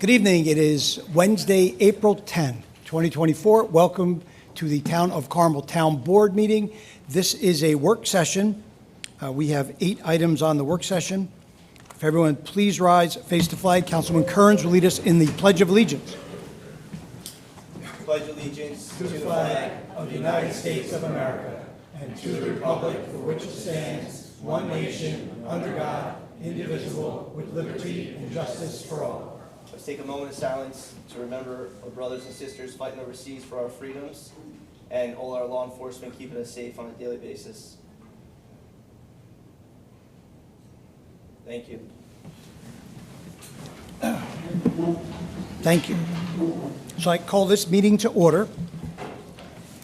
Good evening. It is Wednesday, April 10, 2024. Welcome to the Town of Carmel Town Board meeting. This is a work session. We have 8 items on the work session. If everyone please rise, face the flag. Councilman Kearns will lead us in the Pledge of Allegiance. Pledge allegiance to the flag of the United States of America and to the republic for which it stands, one nation, under God, indivisible, with liberty and justice for all. Let's take a moment of silence to remember our brothers and sisters fighting overseas for our freedoms and all our law enforcement keeping us safe on a daily basis. Thank you. Thank you. So I call this meeting to order.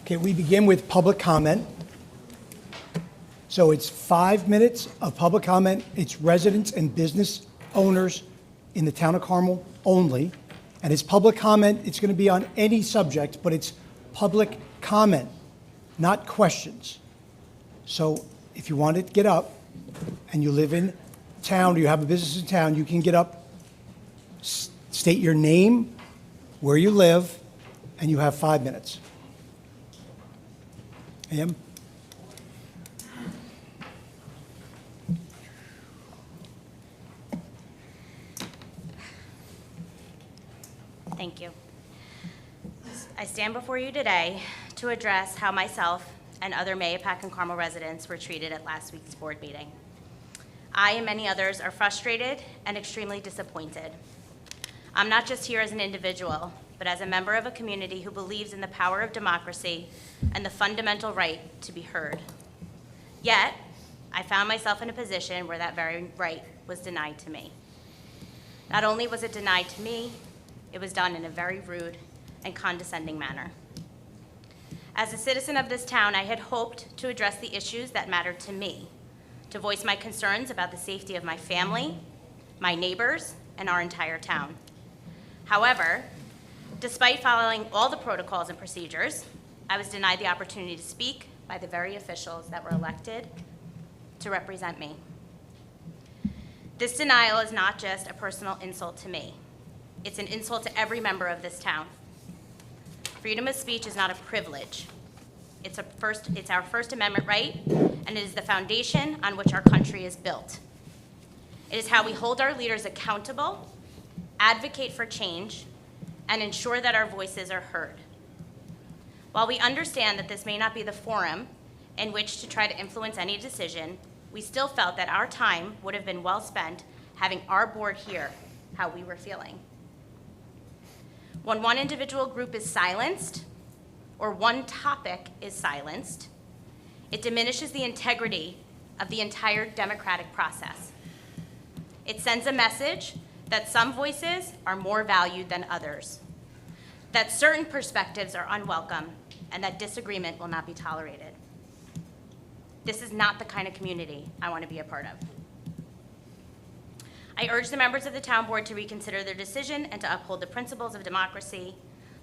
Okay, we begin with public comment. So it's 5 minutes of public comment. It's residents and business owners in the town of Carmel only. And it's public comment. It's going to be on any subject, but it's public comment, not questions. So if you want to get up and you live in town or you have a business in town, you can get up, state your name, where you live, and you have 5 minutes. Ma'am? Thank you. I stand before you today to address how myself and other Mahopac and Carmel residents were treated at last week's board meeting. I and many others are frustrated and extremely disappointed. I'm not just here as an individual, but as a member of a community who believes in the power of democracy and the fundamental right to be heard. Yet, I found myself in a position where that very right was denied to me. Not only was it denied to me, it was done in a very rude and condescending manner. As a citizen of this town, I had hoped to address the issues that mattered to me, to voice my concerns about the safety of my family, my neighbors, and our entire town. However, despite following all the protocols and procedures, I was denied the opportunity to speak by the very officials that were elected to represent me. This denial is not just a personal insult to me. It's an insult to every member of this town. Freedom of speech is not a privilege. It's our First Amendment right, and it is the foundation on which our country is built. It is how we hold our leaders accountable, advocate for change, and ensure that our voices are heard. While we understand that this may not be the forum in which to try to influence any decision, we still felt that our time would have been well spent having our board hear how we were feeling. When one individual group is silenced, or one topic is silenced, it diminishes the integrity of the entire democratic process. It sends a message that some voices are more valued than others, that certain perspectives are unwelcome, and that disagreement will not be tolerated. This is not the kind of community I want to be a part of. I urge the members of the town board to reconsider their decision and to uphold the principles of democracy.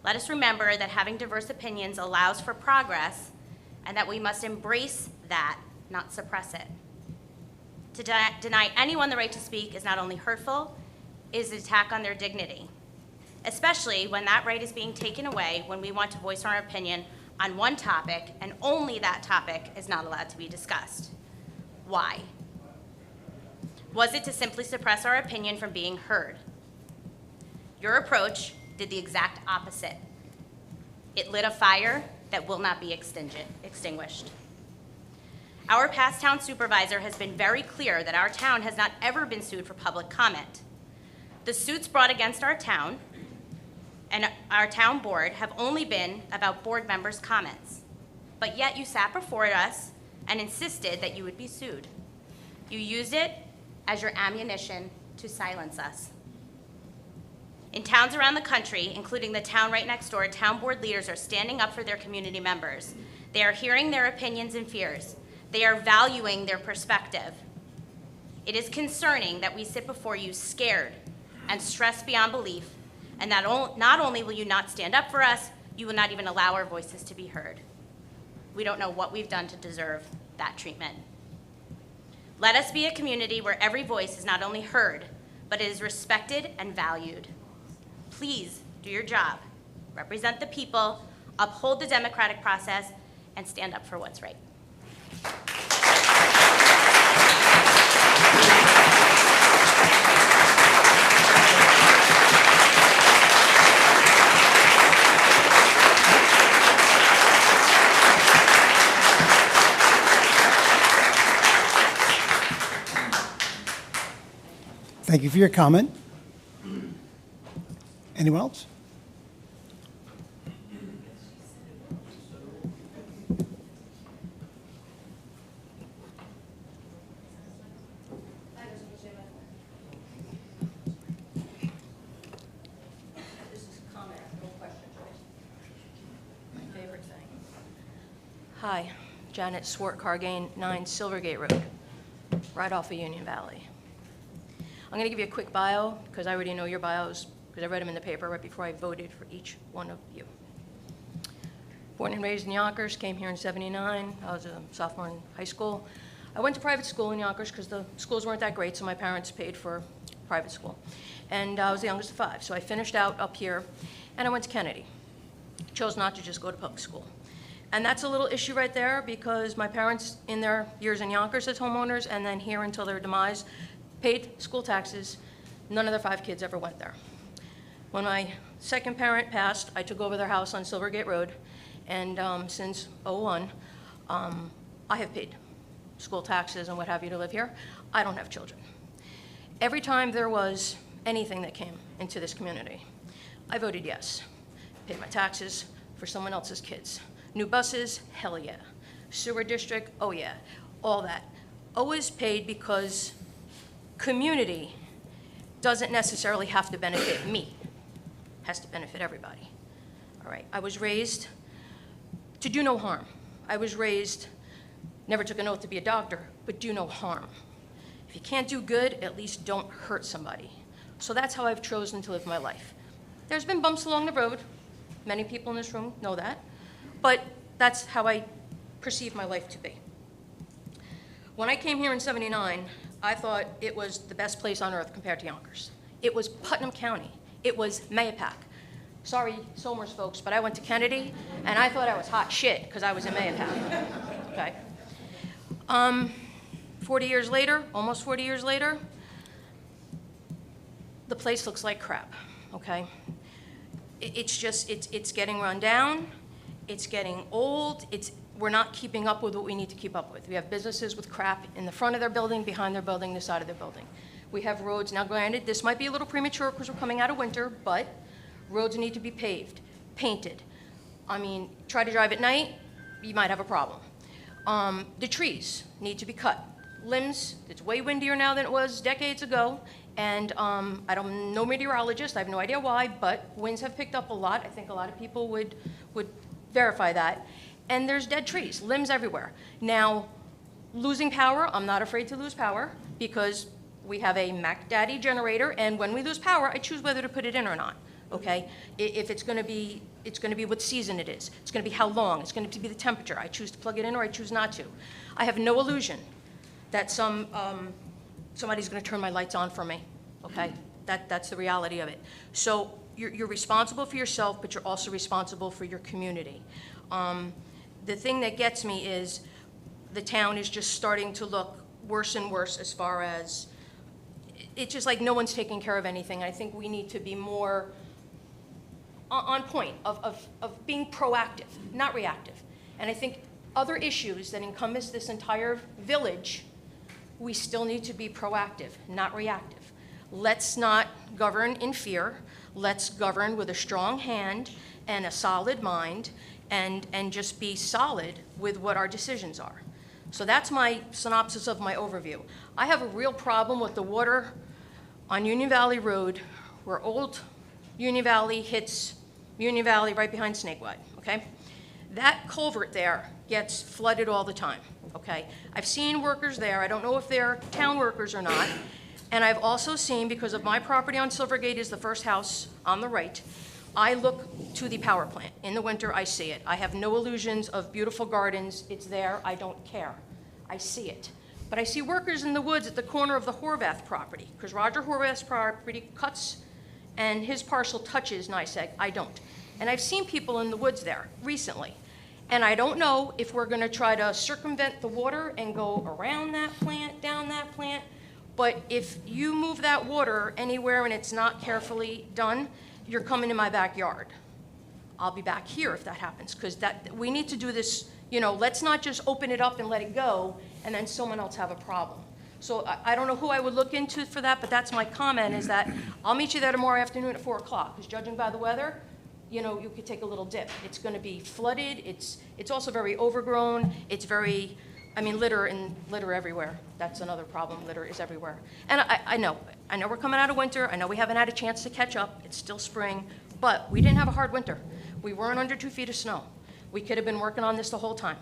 Let us remember that having diverse opinions allows for progress and that we must embrace that, not suppress it. To deny anyone the right to speak is not only hurtful, it is an attack on their dignity, especially when that right is being taken away when we want to voice our opinion on one topic and only that topic is not allowed to be discussed. Why? Was it to simply suppress our opinion from being heard? Your approach did the exact opposite. It lit a fire that will not be extinguished. Our past town supervisor has been very clear that our town has not ever been sued for public comment. The suits brought against our town and our town board have only been about board members' comments, but yet you sat before us and insisted that you would be sued. You used it as your ammunition to silence us. In towns around the country, including the town right next door, town board leaders are standing up for their community members. They are hearing their opinions and fears. They are valuing their perspective. It is concerning that we sit before you scared and stressed beyond belief, and that not only will you not stand up for us, you will not even allow our voices to be heard. We don't know what we've done to deserve that treatment. Let us be a community where every voice is not only heard, but is respected and valued. please do your job, represent the people, uphold the democratic process, and stand up for what's right. Thank you for your comment. Anyone else? This is a comment, no questions, right? My favorite thing. Hi, Janet Swart Cargain, 9 Silvergate Road, right off of Union Valley. I'm going to give you a quick bio, because I already know your bios, because I read them in the paper right before I voted for each one of you. Born and raised in Yonkers, came here in '79. I was a sophomore in high school. I went to private school in Yonkers because the schools weren't that great, so my parents paid for private school. And I was the youngest of 5, so I finished out up here, and I went to Kennedy. Chose not to just go to public school. And that's a little issue right there, because my parents, in their years in Yonkers as homeowners, and then here until their demise, paid school taxes. None of their 5 kids ever went there. When my second parent passed, I took over their house on Silvergate Road, and since '01, I have paid school taxes and what have you to live here. I don't have children. Every time there was anything that came into this community, I voted yes. Paid my taxes for someone else's kids. New buses, hell yeah. Sewer district, oh yeah. All that. Always paid because community doesn't necessarily have to benefit me. It has to benefit everybody. All right, I was raised to do no harm. I was raised, never took an oath to be a doctor, but do no harm. If you can't do good, at least don't hurt somebody. So that's how I've chosen to live my life. There's been bumps along the road. Many people in this room know that. But that's how I perceive my life to be. When I came here in '79, I thought it was the best place on earth compared to Yonkers. It was Putnam County. It was Mahopac. Sorry, Somers folks, but I went to Kennedy, and I thought I was hot shit because I was in Mahopac. Okay. 40 years later, almost 40 years later, the place looks like crap, okay? It's getting run down, it's getting old, we're not keeping up with what we need to keep up with. We have businesses with crap in the front of their building, behind their building, the side of their building. We have roads, now granted, this might be a little premature because we're coming out of winter, but roads need to be paved, painted. I mean, try to drive at night, you might have a problem. The trees need to be cut. Limbs, it's way windier now than it was decades ago, and I'm no meteorologist, I have no idea why, but winds have picked up a lot. I think a lot of people would verify that. And there's dead trees, limbs everywhere. Now, losing power, I'm not afraid to lose power because we have a Mac Daddy generator, and when we lose power, I choose whether to put it in or not, okay? If it's gonna be what season it is. It's gonna be how long, it's gonna be the temperature. I choose to plug it in or I choose not to. I have no illusion that somebody's gonna turn my lights on for me, okay? That's the reality of it. So you're responsible for yourself, but you're also responsible for your community. The thing that gets me is the town is just starting to look worse and worse as far as, it's just like no one's taking care of anything. I think we need to be more on point of being proactive, not reactive. And I think other issues that encompass this entire village, we still need to be proactive, not reactive. Let's not govern in fear. Let's govern with a strong hand and a solid mind and just be solid with what our decisions are. So that's my synopsis of my overview. I have a real problem with the water on Union Valley Road where old Union Valley hits Union Valley right behind Snakewide, okay? That culvert there gets flooded all the time, okay? I've seen workers there. I don't know if they're town workers or not. And I've also seen, because of my property on Silvergate is the first house on the right, I look to the power plant. In the winter, I see it. I have no illusions of beautiful gardens. It's there. I don't care. I see it. But I see workers in the woods at the corner of the Horvath property, because Roger Horvath's property cuts and his parcel touches NYSEG, I don't. And I've seen people in the woods there recently. And I don't know if we're gonna try to circumvent the water and go around that plant, down that plant, but if you move that water anywhere and it's not carefully done, you're coming in my backyard. I'll be back here if that happens, because we need to do this, let's not just open it up and let it go, and then someone else have a problem. So I don't know who I would look into for that, but that's my comment, is that I'll meet you there tomorrow afternoon at 4 o'clock, because judging by the weather, you could take a little dip. It's gonna be flooded, it's also very overgrown, it's very, litter everywhere. That's another problem, litter is everywhere. And I know we're coming out of winter, I know we haven't had a chance to catch up, it's still spring, but we didn't have a hard winter. We weren't under 2 feet of snow. We could have been working on this the whole time.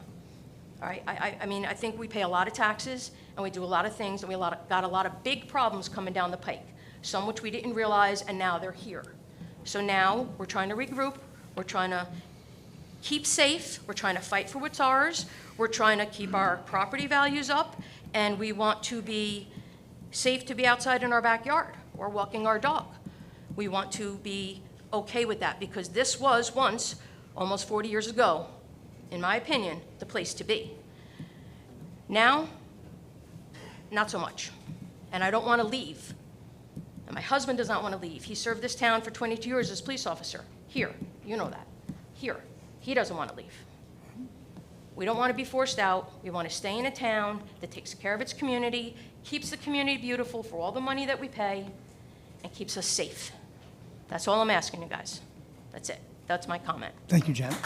All right, I think we pay a lot of taxes, and we do a lot of things, and we got a lot of big problems coming down the pike, some which we didn't realize, and now they're here. So now, we're trying to regroup, we're trying to keep safe, we're trying to fight for what's ours, we're trying to keep our property values up, and we want to be safe to be outside in our backyard, or walking our dog. We want to be okay with that, because this was once, almost 40 years ago, in my opinion, the place to be. Now, not so much. And I don't want to leave. And my husband does not want to leave. He served this town for 22 years as a police officer. Here, you know that. Here, he doesn't want to leave. We don't want to be forced out. We want to stay in a town that takes care of its community, keeps the community beautiful for all the money that we pay, and keeps us safe. That's all I'm asking you guys. That's it. That's my comment. Thank you, Janet.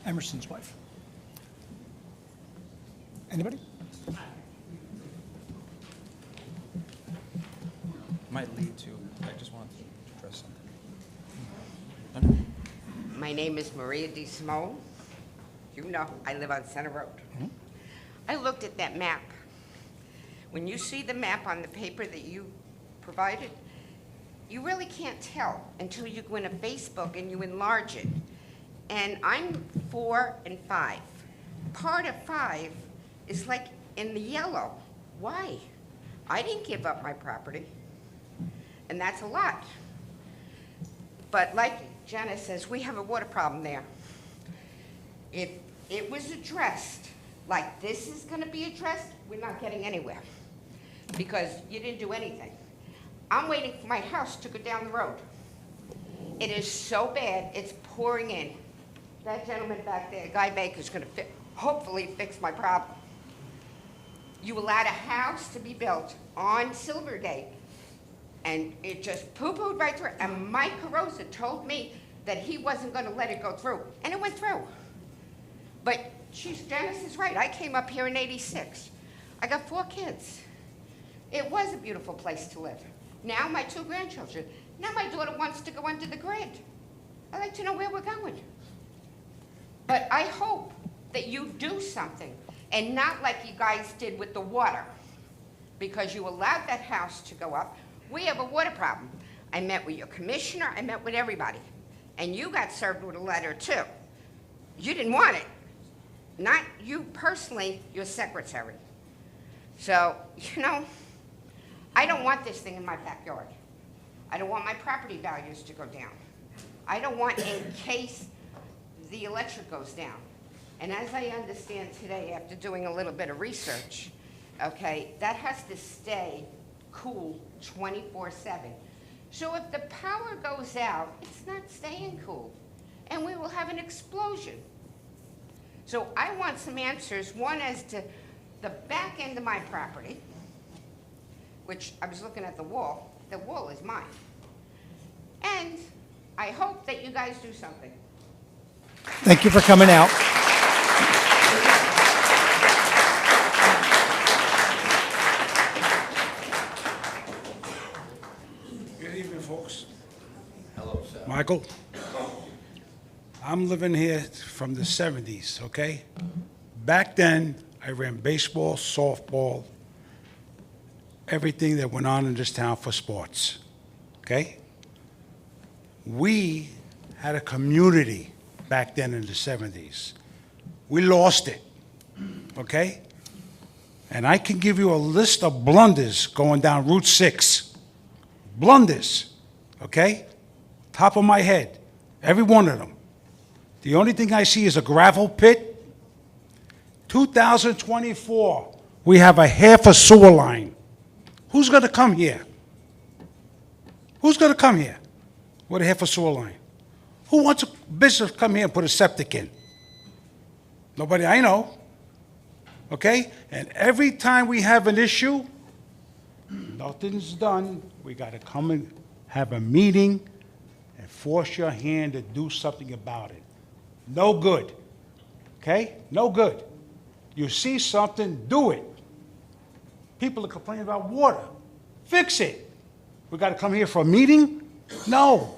Emerson's wife. Anybody? Might lead to, I just wanted to address something. My name is Maria Di Simone. You know, I live on Center Road. I looked at that map. When you see the map on the paper that you provided, you really can't tell until you go into Facebook and you enlarge it. And I'm 4 and 5. Part of 5 is like in the yellow. Why? I didn't give up my property. And that's a lot. But like Janice says, we have a water problem there. If it was addressed like this is going to be addressed, we're not getting anywhere because you didn't do anything. I'm waiting for my house to go down the road. It is so bad, it's pouring in. That gentleman back there, Guy Baker's going to hopefully fix my problem. You allowed a house to be built on Silvergate, and it just poo-pooed right through. And Mike Carosa told me that he wasn't going to let it go through, and it went through. But Janice is right. I came up here in '86. I got 4 kids. It was a beautiful place to live. Now my 2 grandchildren. Now my daughter wants to go under the grid. I'd like to know where we're going. But I hope that you do something, and not like you guys did with the water, because you allowed that house to go up. We have a water problem. I met with your commissioner, I met with everybody, and you got served with a letter too. You didn't want it. Not you personally, your secretary. So, I don't want this thing in my backyard. I don't want my property values to go down. I don't want in case the electric goes down. And as I understand today, after doing a little bit of research, okay, that has to stay cool 24/7. So if the power goes out, it's not staying cool, and we will have an explosion. So I want some answers, one as to the back end of my property, which I was looking at the wall is mine. And I hope that you guys do something. Thank you for coming out. Good evening, folks. Hello, sir. Michael, I'm living here from the 70s, okay? Back then, I ran baseball, softball, everything that went on in this town for sports, okay? We had a community back then in the 70s. We lost it, okay? And I can give you a list of blunders going down Route 6. Blunders, okay? Top of my head, every one of them. The only thing I see is a gravel pit. 2024, we have a half a sewer line. Who's gonna come here? Who's gonna come here with a half a sewer line? Who wants a business to come here and put a septic in? Nobody I know, okay? And every time we have an issue, nothing's done, we gotta come and have a meeting and force your hand to do something about it. No good, okay? No good. You see something, do it. People are complaining about water. Fix it. We got to come here for a meeting? No.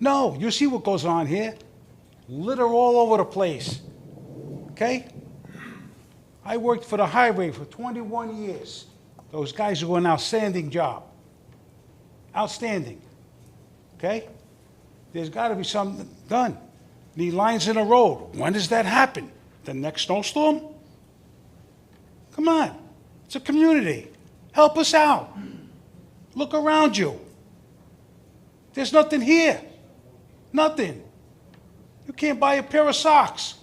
No. You see what goes on here? Litter all over the place. Okay? I worked for the highway for 21 years. Those guys do an outstanding job. Outstanding. Okay? There's got to be something done. Need lines in the road. When does that happen? The next snowstorm? Come on. It's a community. Help us out. Look around you. There's nothing here. Nothing. You can't buy a pair of socks.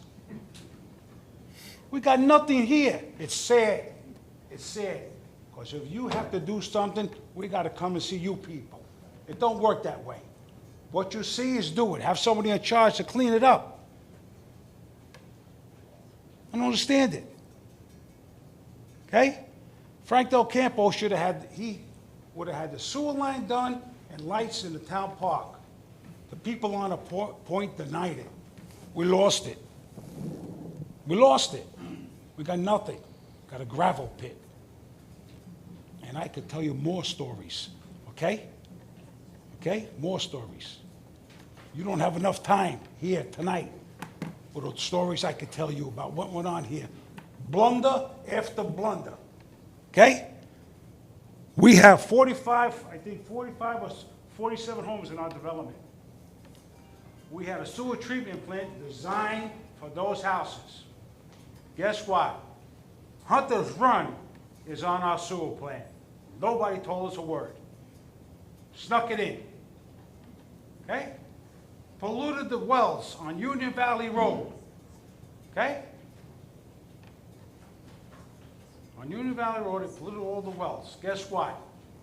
We got nothing here. It's sad. It's sad. Because if you have to do something, we got to come and see you people. It don't work that way. What you see is do it. Have somebody in charge to clean it up. I don't understand it. Okay? Frank Del Campo should have had, he would have had the sewer line done and lights in the town park. The people on the point denied it. We lost it. We lost it. We got nothing. Got a gravel pit. And I could tell you more stories, okay? Okay? More stories. You don't have enough time here tonight for the stories I could tell you about what went on here. Blunder after blunder, okay? We have 45 or 47 homes in our development. We had a sewer treatment plant designed for those houses. Guess what? Hunter's Run is on our sewer plant. Nobody told us a word. Snuck it in, okay? Polluted the wells on Union Valley Road, okay? On Union Valley Road, it polluted all the wells. Guess what?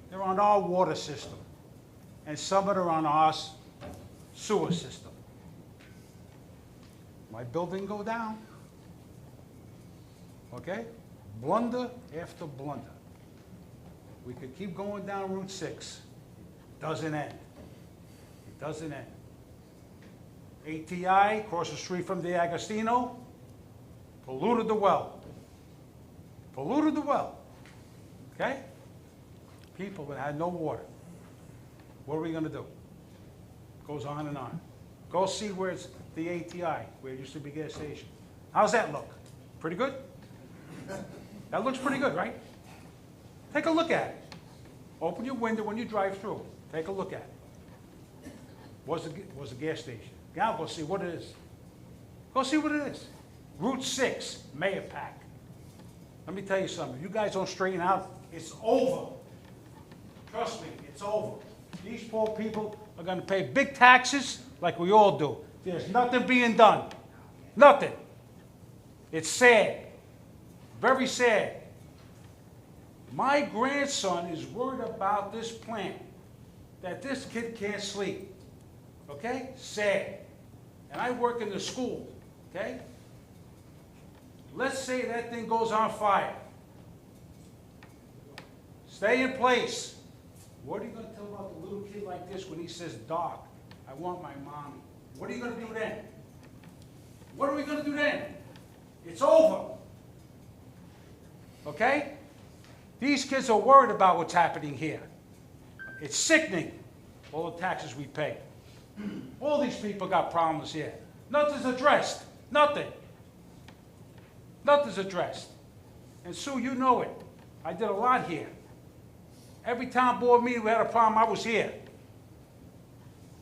They're on our water system, and some of them are on our sewer system. My building go down, okay? Blunder after blunder. We could keep going down Route 6. Doesn't end. It doesn't end. ATI, across the street from the Agostino, polluted the well. Polluted the well. Okay? People that had no water. What are we going to do? Goes on and on. Go see where it's the ATI, where it used to be a gas station. How's that look? Pretty good? That looks pretty good, right? Take a look at it. Open your window when you drive through. Take a look at it. Was a gas station. Now go see what it is. Go see what it is. Route 6, Mahopac. Let me tell you something. If you guys don't straighten out, it's over. Trust me, it's over. These poor people are going to pay big taxes like we all do. There's nothing being done. Nothing. It's sad. Very sad. My grandson is worried about this plant, that this kid can't sleep. Okay? Sad. And I work in the school. Okay? Let's say that thing goes on fire. Stay in place. What are you going to tell about the little kid like this when he says, "Doc, I want my mommy"? What are you going to do then? What are we going to do then? It's over. Okay? These kids are worried about what's happening here. It's sickening, all the taxes we pay. All these people got problems here. Nothing's addressed. Nothing. Nothing's addressed. And Sue, you know it. I did a lot here. Every town board meeting we had a problem, I was here.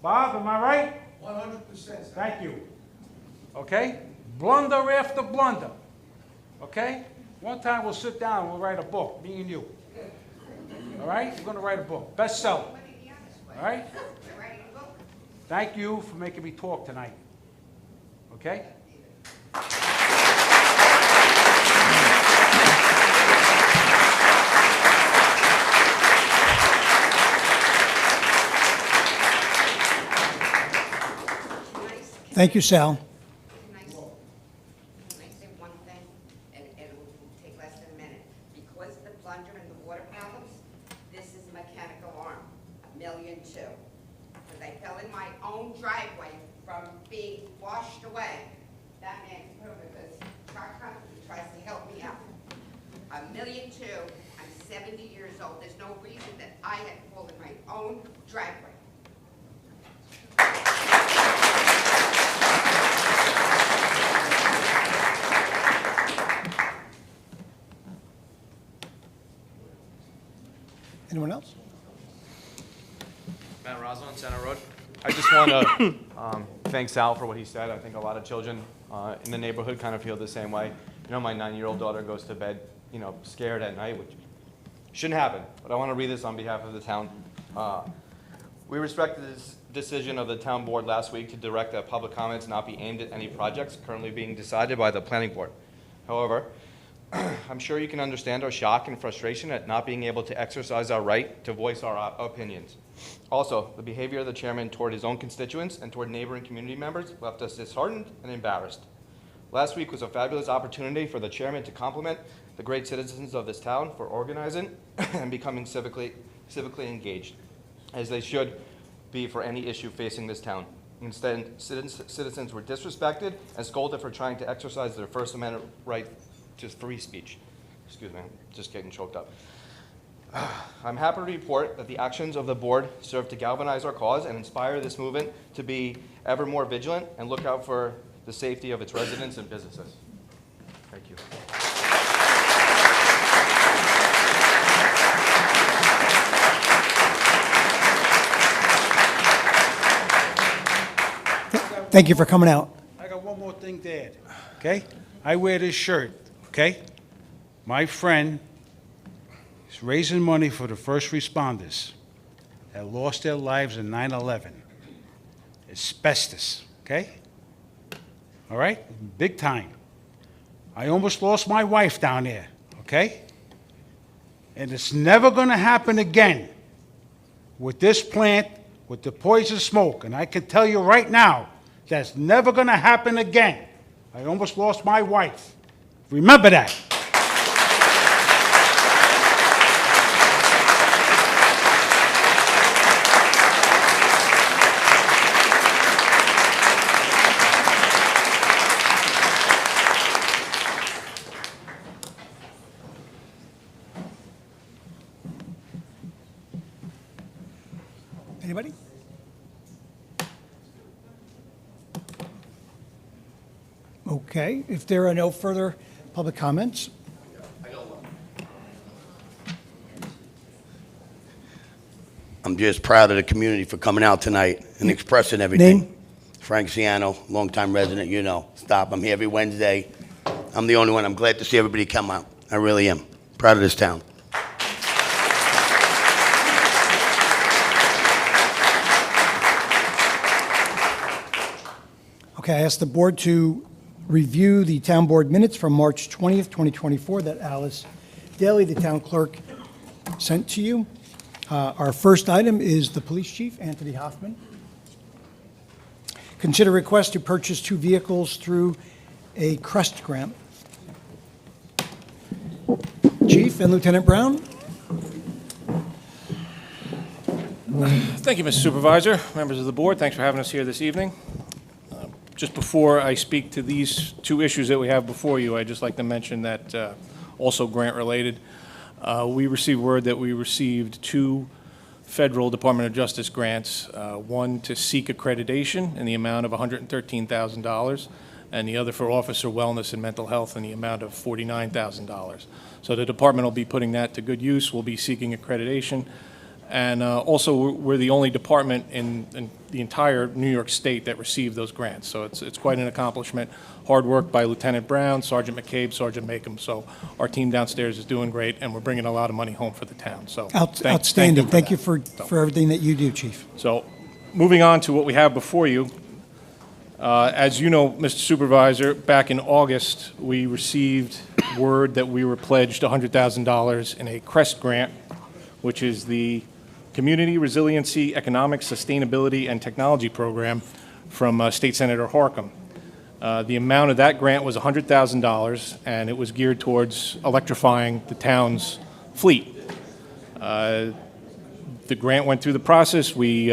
Bob, am I right? 100%. Thank you. okay? Blunder after blunder, okay? One time we'll sit down and we'll write a book, me and you. All right? We're gonna write a book, bestseller. All right? Thank you for making me talk tonight, okay? Thank you, Sal. Can I say one thing? And it will take less than a minute. Because of the plunger and the water problems, this is a mechanical arm, $1.2 million. Because I fell in my own driveway from being washed away. That man, because car company tries to help me out. $1.2 million. I'm 70 years old. There's no reason that I had to fall in my own driveway. Anyone else? Matt Roswell on Center Road. I just want to thank Sal for what he said. I think a lot of children in the neighborhood kind of feel the same way. You know, my 9-year-old daughter goes to bed, you know, scared at night, which shouldn't happen. But I want to read this on behalf of the town. We respect the decision of the town board last week to direct that public comments not be aimed at any projects currently being decided by the planning board. However, I'm sure you can understand our shock and frustration at not being able to exercise our right to voice our opinions. Also, the behavior of the chairman toward his own constituents and toward neighboring community members left us disheartened and embarrassed. Last week was a fabulous opportunity for the chairman to compliment the great citizens of this town for organizing and becoming civically engaged, as they should be for any issue facing this town. Instead, citizens were disrespected and scolded for trying to exercise their First Amendment right to free speech. Excuse me, I'm just getting choked up. I'm happy to report that the actions of the board serve to galvanize our cause and inspire this movement to be ever more vigilant and look out for the safety of its residents and businesses. Thank you. Thank you for coming out. I got one more thing to add, okay? I wear this shirt, okay? My friend is raising money for the first responders that lost their lives in 9/11. Asbestos, okay? All right? Big time. I almost lost my wife down there, okay? And it's never going to happen again with this plant, with the poison smoke. And I can tell you right now, that's never going to happen again. I almost lost my wife. Remember that. Anybody? Okay, if there are no further public comments, I'm just proud of the community for coming out tonight and expressing everything. Name? Frank Ciano, longtime resident, you know. Stop, I'm here every Wednesday. I'm the only one. I'm glad to see everybody come out. I really am. Proud of this town. okay, I ask the board to review the town board minutes from March 20th, 2024 that Alice Daly, the town clerk, sent to you. Our first item is the police chief, Anthony Hoffmann. Consider request to purchase 2 vehicles through a CREST grant. Chief and Lieutenant Brown. Thank you, Mr. Supervisor, members of the board. Thanks for having us here this evening. Just before I speak to these 2 issues that we have before you, I'd just like to mention that also grant-related. We received word that we received 2 federal Department of Justice grants, one to seek accreditation in the amount of $113,000, and the other for officer wellness and mental health in the amount of $49,000. So the department will be putting that to good use. We'll be seeking accreditation, And also, we're the only department in the entire New York State that received those grants. So it's quite an accomplishment. Hard work by Lieutenant Brown, Sergeant McCabe, Sergeant Macomb. So our team downstairs is doing great, and we're bringing a lot of money home for the town. So Outstanding. Thank you for for everything that you do, Chief. So moving on to what we have before you. As you know, Mr. Supervisor, back in August, we received word that we were pledged $100,000 in a CREST grant, which is the Community Resiliency, Economic Sustainability, and Technology Program from State Senator Harcum. The amount of that grant was $100,000, and it was geared towards electrifying the town's fleet. The grant went through the process. We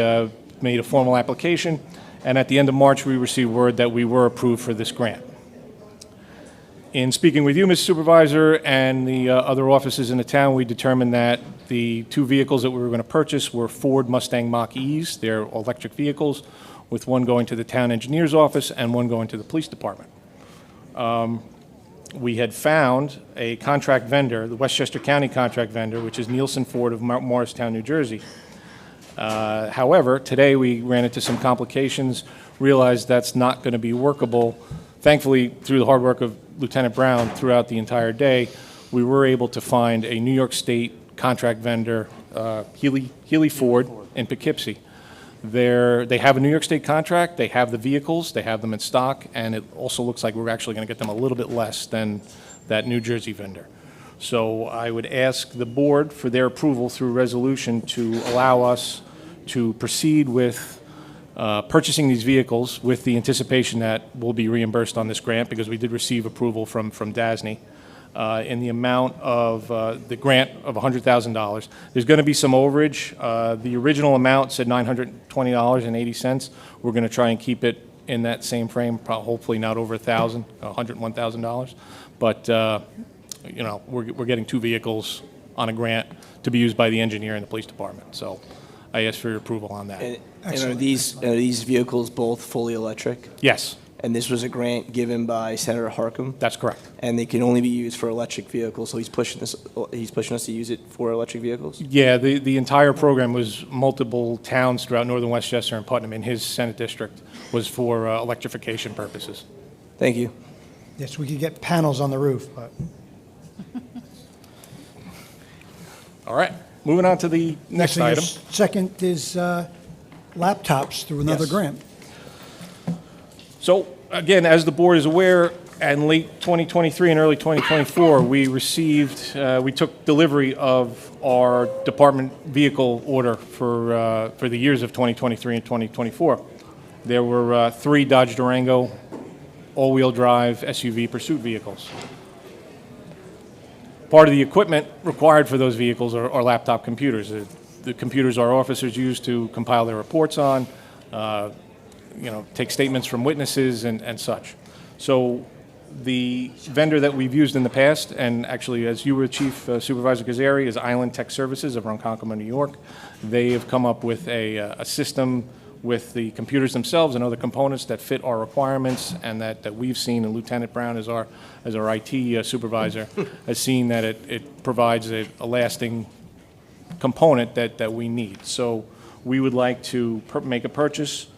made a formal application, and at the end of March, we received word that we were approved for this grant. In speaking with you, Mr. Supervisor, and the other offices in the town, we determined that the two vehicles that we were going to purchase were Ford Mustang Mach-E's. They're electric vehicles, with one going to the town engineer's office and one going to the police department. We had found a contract vendor, the Westchester County contract vendor, which is Nielsen Ford of Morristown, New Jersey. However, today we ran into some complications, realized that's not going to be workable. Thankfully, through the hard work of Lieutenant Brown throughout the entire day, we were able to find a New York State contract vendor, Healy Ford in Poughkeepsie. They have a New York State contract, they have the vehicles, they have them in stock, and it also looks like we're actually going to get them a little bit less than that New Jersey vendor. So I would ask the board for their approval through resolution to allow us to proceed with purchasing these vehicles with the anticipation that we'll be reimbursed on this grant, because we did receive approval from DASNY in the amount of the grant of $100,000. There's going to be some overage. The original amount said $920.80. We're going to try and keep it in that same frame, hopefully not over $101,000. But you know, we're getting two vehicles on a grant to be used by the engineer and the police department. So I ask for your approval on that. And are these vehicles both fully electric? Yes. And this was a grant given by Senator Harcum? That's correct. And they can only be used for electric vehicles, so he's pushing us to use it for electric vehicles? Yeah, the entire program was multiple towns throughout northern Westchester and Putnam in his Senate district was for electrification purposes. Thank you. Yes, we could get panels on the roof, but All right, moving on to the next so your item. second is laptops through another Yes. grant. So, again, as the board is aware, in late 2023 and early 2024, we took delivery of our department vehicle order for the years of 2023 and 2024. There were 3 Dodge Durango all-wheel drive SUV pursuit vehicles. Part of the equipment required for those vehicles are laptop computers. The computers our officers use to compile their reports on, take statements from witnesses and such. So the vendor that we've used in the past, and actually as you were Chief Supervisor Cazzari, is Island Tech Services of Ronkonkoma, New York. They have come up with a system with the computers themselves and other components that fit our requirements, and that we've seen, and Lieutenant Brown as our IT supervisor has seen that it provides a lasting component that we need. So we would like to make a purchase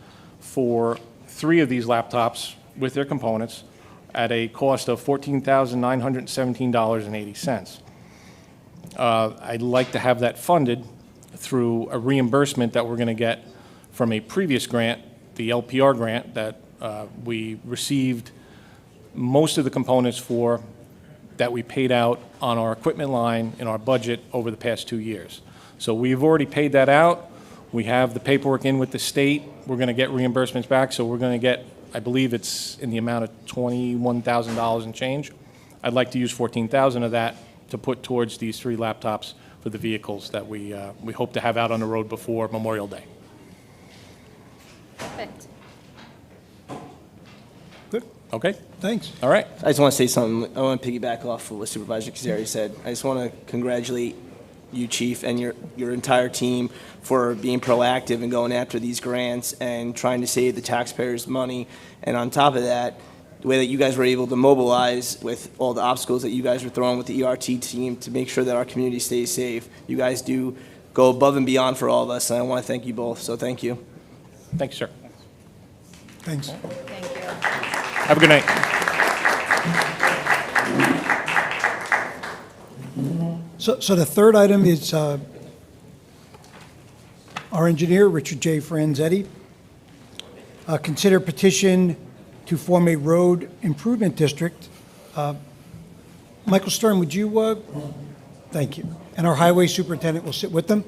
for 3 of these laptops with their components at a cost of $14,917.80. I'd like to have that funded through a reimbursement that we're going to get from a previous grant, the LPR grant, that we received most of the components for that we paid out on our equipment line in our budget over the past 2 years. So we've already paid that out. We have the paperwork in with the state. We're going to get reimbursements back, so we're going to get, I believe it's in the amount of $21,000 and change. I'd like to use $14,000 of that to put towards these 3 laptops for the vehicles that we hope to have out on the road before Memorial Day. Perfect. Good, Okay? thanks. All right. I just want to say something. I want to piggyback off of what Supervisor Cazzari said. I just want to congratulate you, Chief, and your entire team for being proactive and going after these grants and trying to save the taxpayers' money. And on top of that, the way that you guys were able to mobilize with all the obstacles that you guys were throwing with the ERT team to make sure that our community stays safe. You guys do go above and beyond for all of us, and I want to thank you both, so thank you. Thank you, sir. Thanks. Thank you. Have a good night. So the third item is our engineer, Richard J. Franzetti. Consider petition to form a road improvement district. Michael Stern, would you, thank you. And our highway superintendent will sit with them.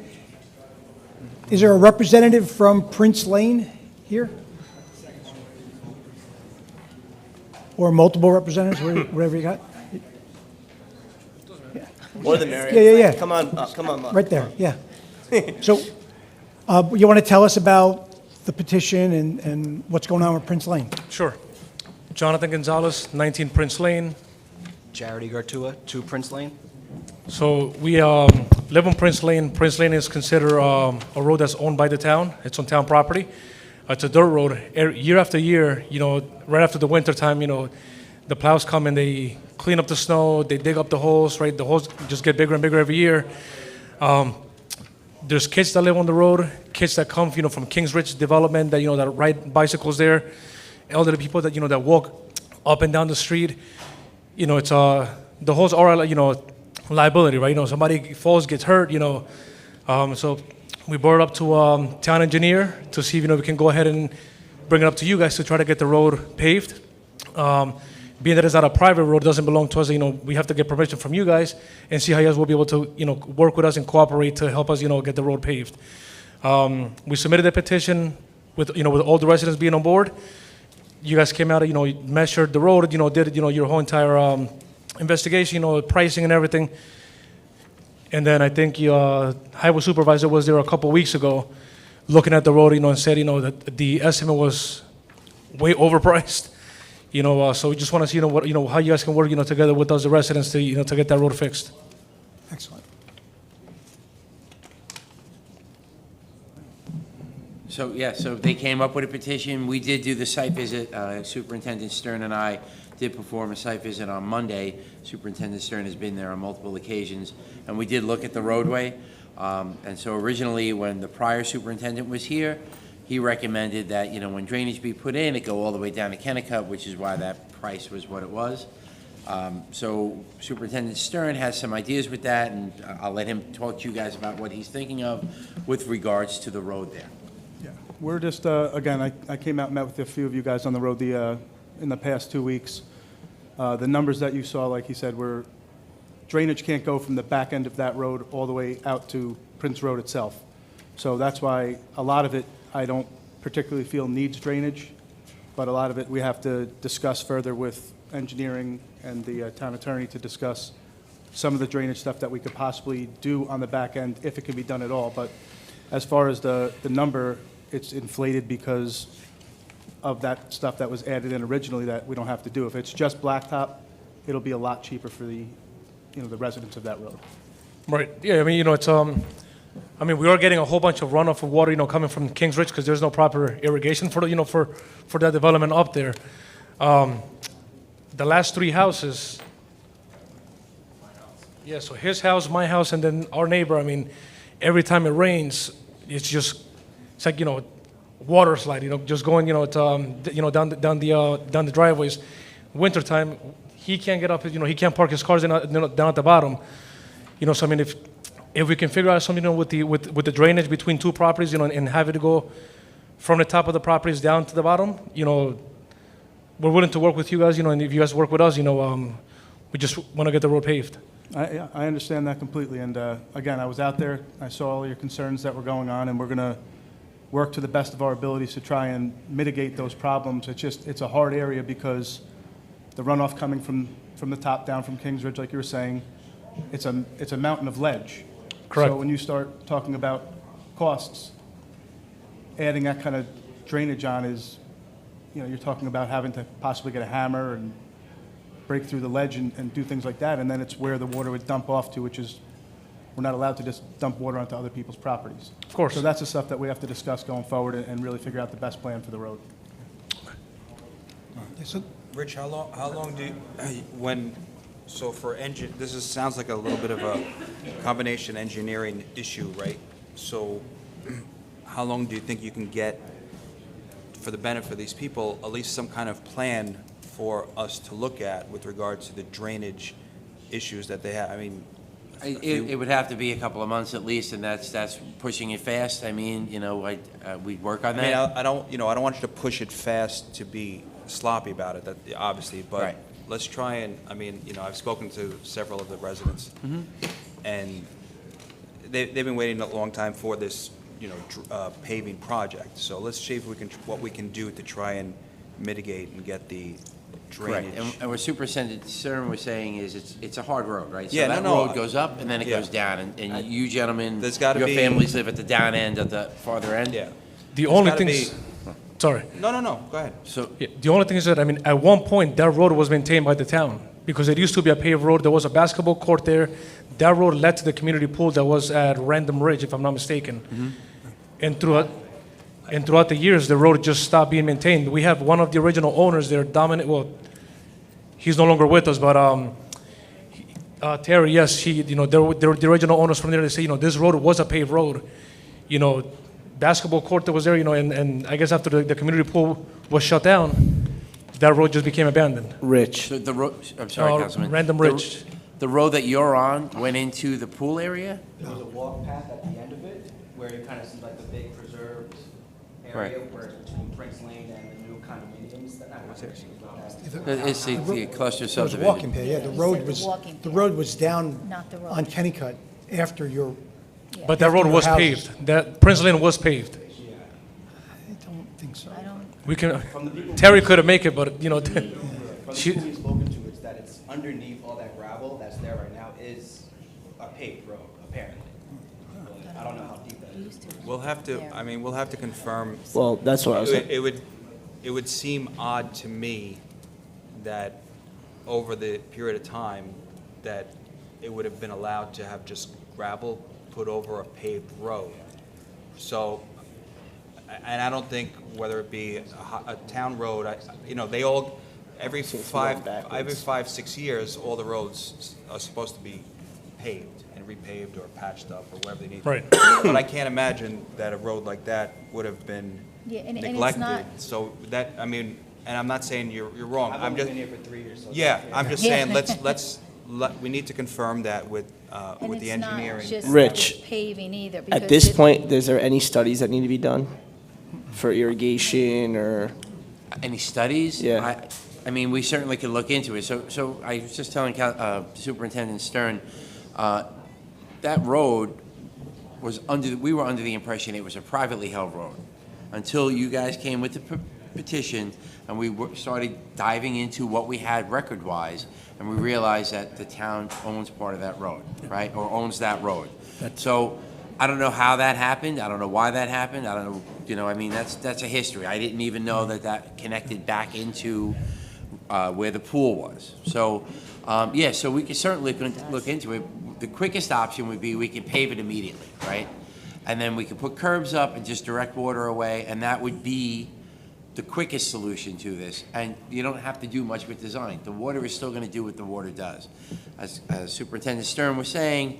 Is there a representative from Prince Lane here? Or multiple representatives, whatever you got? More than merrier. Yeah. Come on up, come on up. Right there, yeah. So, you want to tell us about the petition and what's going on with Prince Lane? Sure. Jonathan Gonzalez, 19 Prince Lane. Charity Gartua, 2 Prince Lane. So we live on Prince Lane. Prince Lane is considered a road that's owned by the town. It's on town property. It's a dirt road. Year after year, right after the winter time, the plows come and they clean up the snow, they dig up the holes, right? The holes just get bigger and bigger every year. There's kids that live on the road, kids that come, from Kings Ridge development that, that ride bicycles there, elderly people that, that walk up and down the street. It's, the holes are, liability, right? Somebody falls, gets hurt, so we brought it up to town engineer to see if, we can go ahead and bring it up to you guys to try to get the road paved. Being that it's not a private road, it doesn't belong to us, we have to get permission from you guys and see how you guys will be able to, work with us and cooperate to help us, get the road paved. We submitted a petition with, with all the residents being on board. You guys came out, measured the road, did, your whole entire investigation, pricing and everything. And then I think highway supervisor was there a couple weeks ago looking at the road, and said, that the estimate was way overpriced. So we just want to see, what, how you guys can work, together with us, the residents, to, to get that road fixed. Excellent. So they came up with a petition. We did do the site visit. Superintendent Stern and I did perform a site visit on Monday. Superintendent Stern has been there on multiple occasions, and we did look at the roadway. And so originally, when the prior superintendent was here, he recommended that, when drainage be put in, it go all the way down to Kennecott, which is why that price was what it was. So Superintendent Stern has some ideas with that, and I'll let him talk to you guys about what he's thinking of with regards to the road there. Yeah, we're just, again, I came out and met with a few of you guys on the road in the past 2 weeks. The numbers that you saw, like he said, were drainage can't go from the back end of that road all the way out to Prince Road itself. So that's why a lot of it, I don't particularly feel needs drainage, but a lot of it we have to discuss further with engineering and the town attorney to discuss some of the drainage stuff that we could possibly do on the back end, if it can be done at all. But as far as the number, it's inflated because of that stuff that was added in originally that we don't have to do. If it's just blacktop, it'll be a lot cheaper for the, the residents of that road. Right. Yeah. I mean, it's we are getting a whole bunch of runoff of water, coming from Kings Ridge because there's no proper irrigation for the, for that development up there. The last 3 houses. Yeah. So his house, my house, and then our neighbor. Every time it rains, it's like water slide. Just going, it's down the driveways. Wintertime, he can't get up. He can't park his cars down at the bottom. So if we can figure out something, with the drainage between 2 properties, and have it go from the top of the properties down to the bottom, we're willing to work with you guys, and if you guys work with us, we just want to get the road paved. I understand that completely, and again, I was out there, I saw all your concerns that were going on, and we're going to work to the best of our abilities to try and mitigate those problems. It's a hard area because the runoff coming from the top down from Kings Ridge, like you were saying, it's a mountain of ledge. Correct. So when you start talking about costs, adding that kind of drainage on is, you're talking about having to possibly get a hammer and break through the ledge and do things like that, and then it's where the water would dump off to, which is, we're not allowed to just dump water onto other people's properties. Of course. So that's the stuff that we have to discuss going forward and really figure out the best plan for the road. Rich, how long do you, so for sounds like a little bit of a combination engineering issue, right? So how long do you think you can get, for the benefit of these people, at least some kind of plan for us to look at with regard to the drainage issues that they have? I mean, It would have to be a couple of months at least, and that's pushing it fast. I mean, we'd work on I mean, that. I don't want you to push it fast to be sloppy about it, that, obviously, but Right. let's try and, I mean, I've spoken to several of the residents, and they've been waiting a long time for this, paving project. So let's see if what we can do to try and mitigate and get the Correct. drainage. And what Superintendent Stern was saying is it's a hard road, right? Yeah, So that no, road goes up and then it yeah. goes down, and you gentlemen, There's gotta your be- families live at the down end of the farther end? Yeah. The There's only gotta thing, be- sorry. No, go ahead. So, Yeah, the only thing is that, I mean, at one point, that road was maintained by the town, because it used to be a paved road. There was a basketball court there. That road led to the community pool that was at Random Ridge, if I'm not mistaken. And throughout the years, the road just stopped being maintained. We have one of the original owners there, he's no longer with us, but Terry, yes, they're the original owners from there. They say, this road was a paved road. Basketball court that was there, and I guess after the community pool was shut down, that road just became abandoned. Rich. so the road, I'm sorry, Councilman. Random The- Ridge. The road that you're on went into the pool area? There was a walk path at the end of it where you kind of see like the big preserved area Right. where it's between Prince Lane and the new condominiums that now have actually It's the cluster There was a walking subdivision. path, yeah, Yeah, the he road said the was, walking the path. road was down Not the road. on Kennycut after your, But that road was houses. paved. That Prince Lane was paved. I don't think so. I don't, We can, From the people- Terry couldn't make it, but, From the she- people we've spoken to, it's that it's underneath all that gravel that's there right now is a paved road, apparently. I don't know how deep that is. We'll have to confirm. Well, that's what I was saying. It would seem odd to me that over the period of time that it would have been allowed to have just gravel put over a paved road. So, and I don't think whether it be a town road, they all, every Seems to be five, going backwards. 6 years, all the roads are supposed to be paved and repaved or patched up or whatever they need. Right. But I can't imagine that a road like that would have been yeah, and it's neglected. not, So that, and I'm not saying you're wrong. I've I'm only just, been here for 3 years, so. yeah, I'm just saying, Yeah. we need to confirm that with and the it's not engineering. just Rich, paving either. At because this it- point, is there any studies that need to be done for irrigation or? Any studies? Yeah. I mean, we certainly could look into it. So I was just telling Superintendent Stern, that road was we were under the impression it was a privately held road until you guys came with the petition and we started diving into what we had record-wise, and we realized that the town owns part of that road, right? Or owns that road. So I don't know how that happened. I don't know why that happened. I don't know, I mean, that's a history. I didn't even know that connected back into where the pool was. So, so we can certainly look into it. The quickest option would be we can pave it immediately, right? And then we can put curbs up and just direct water away, and that would be the quickest solution to this. And you don't have to do much with design. The water is still going to do what the water does. As Superintendent Stern was saying,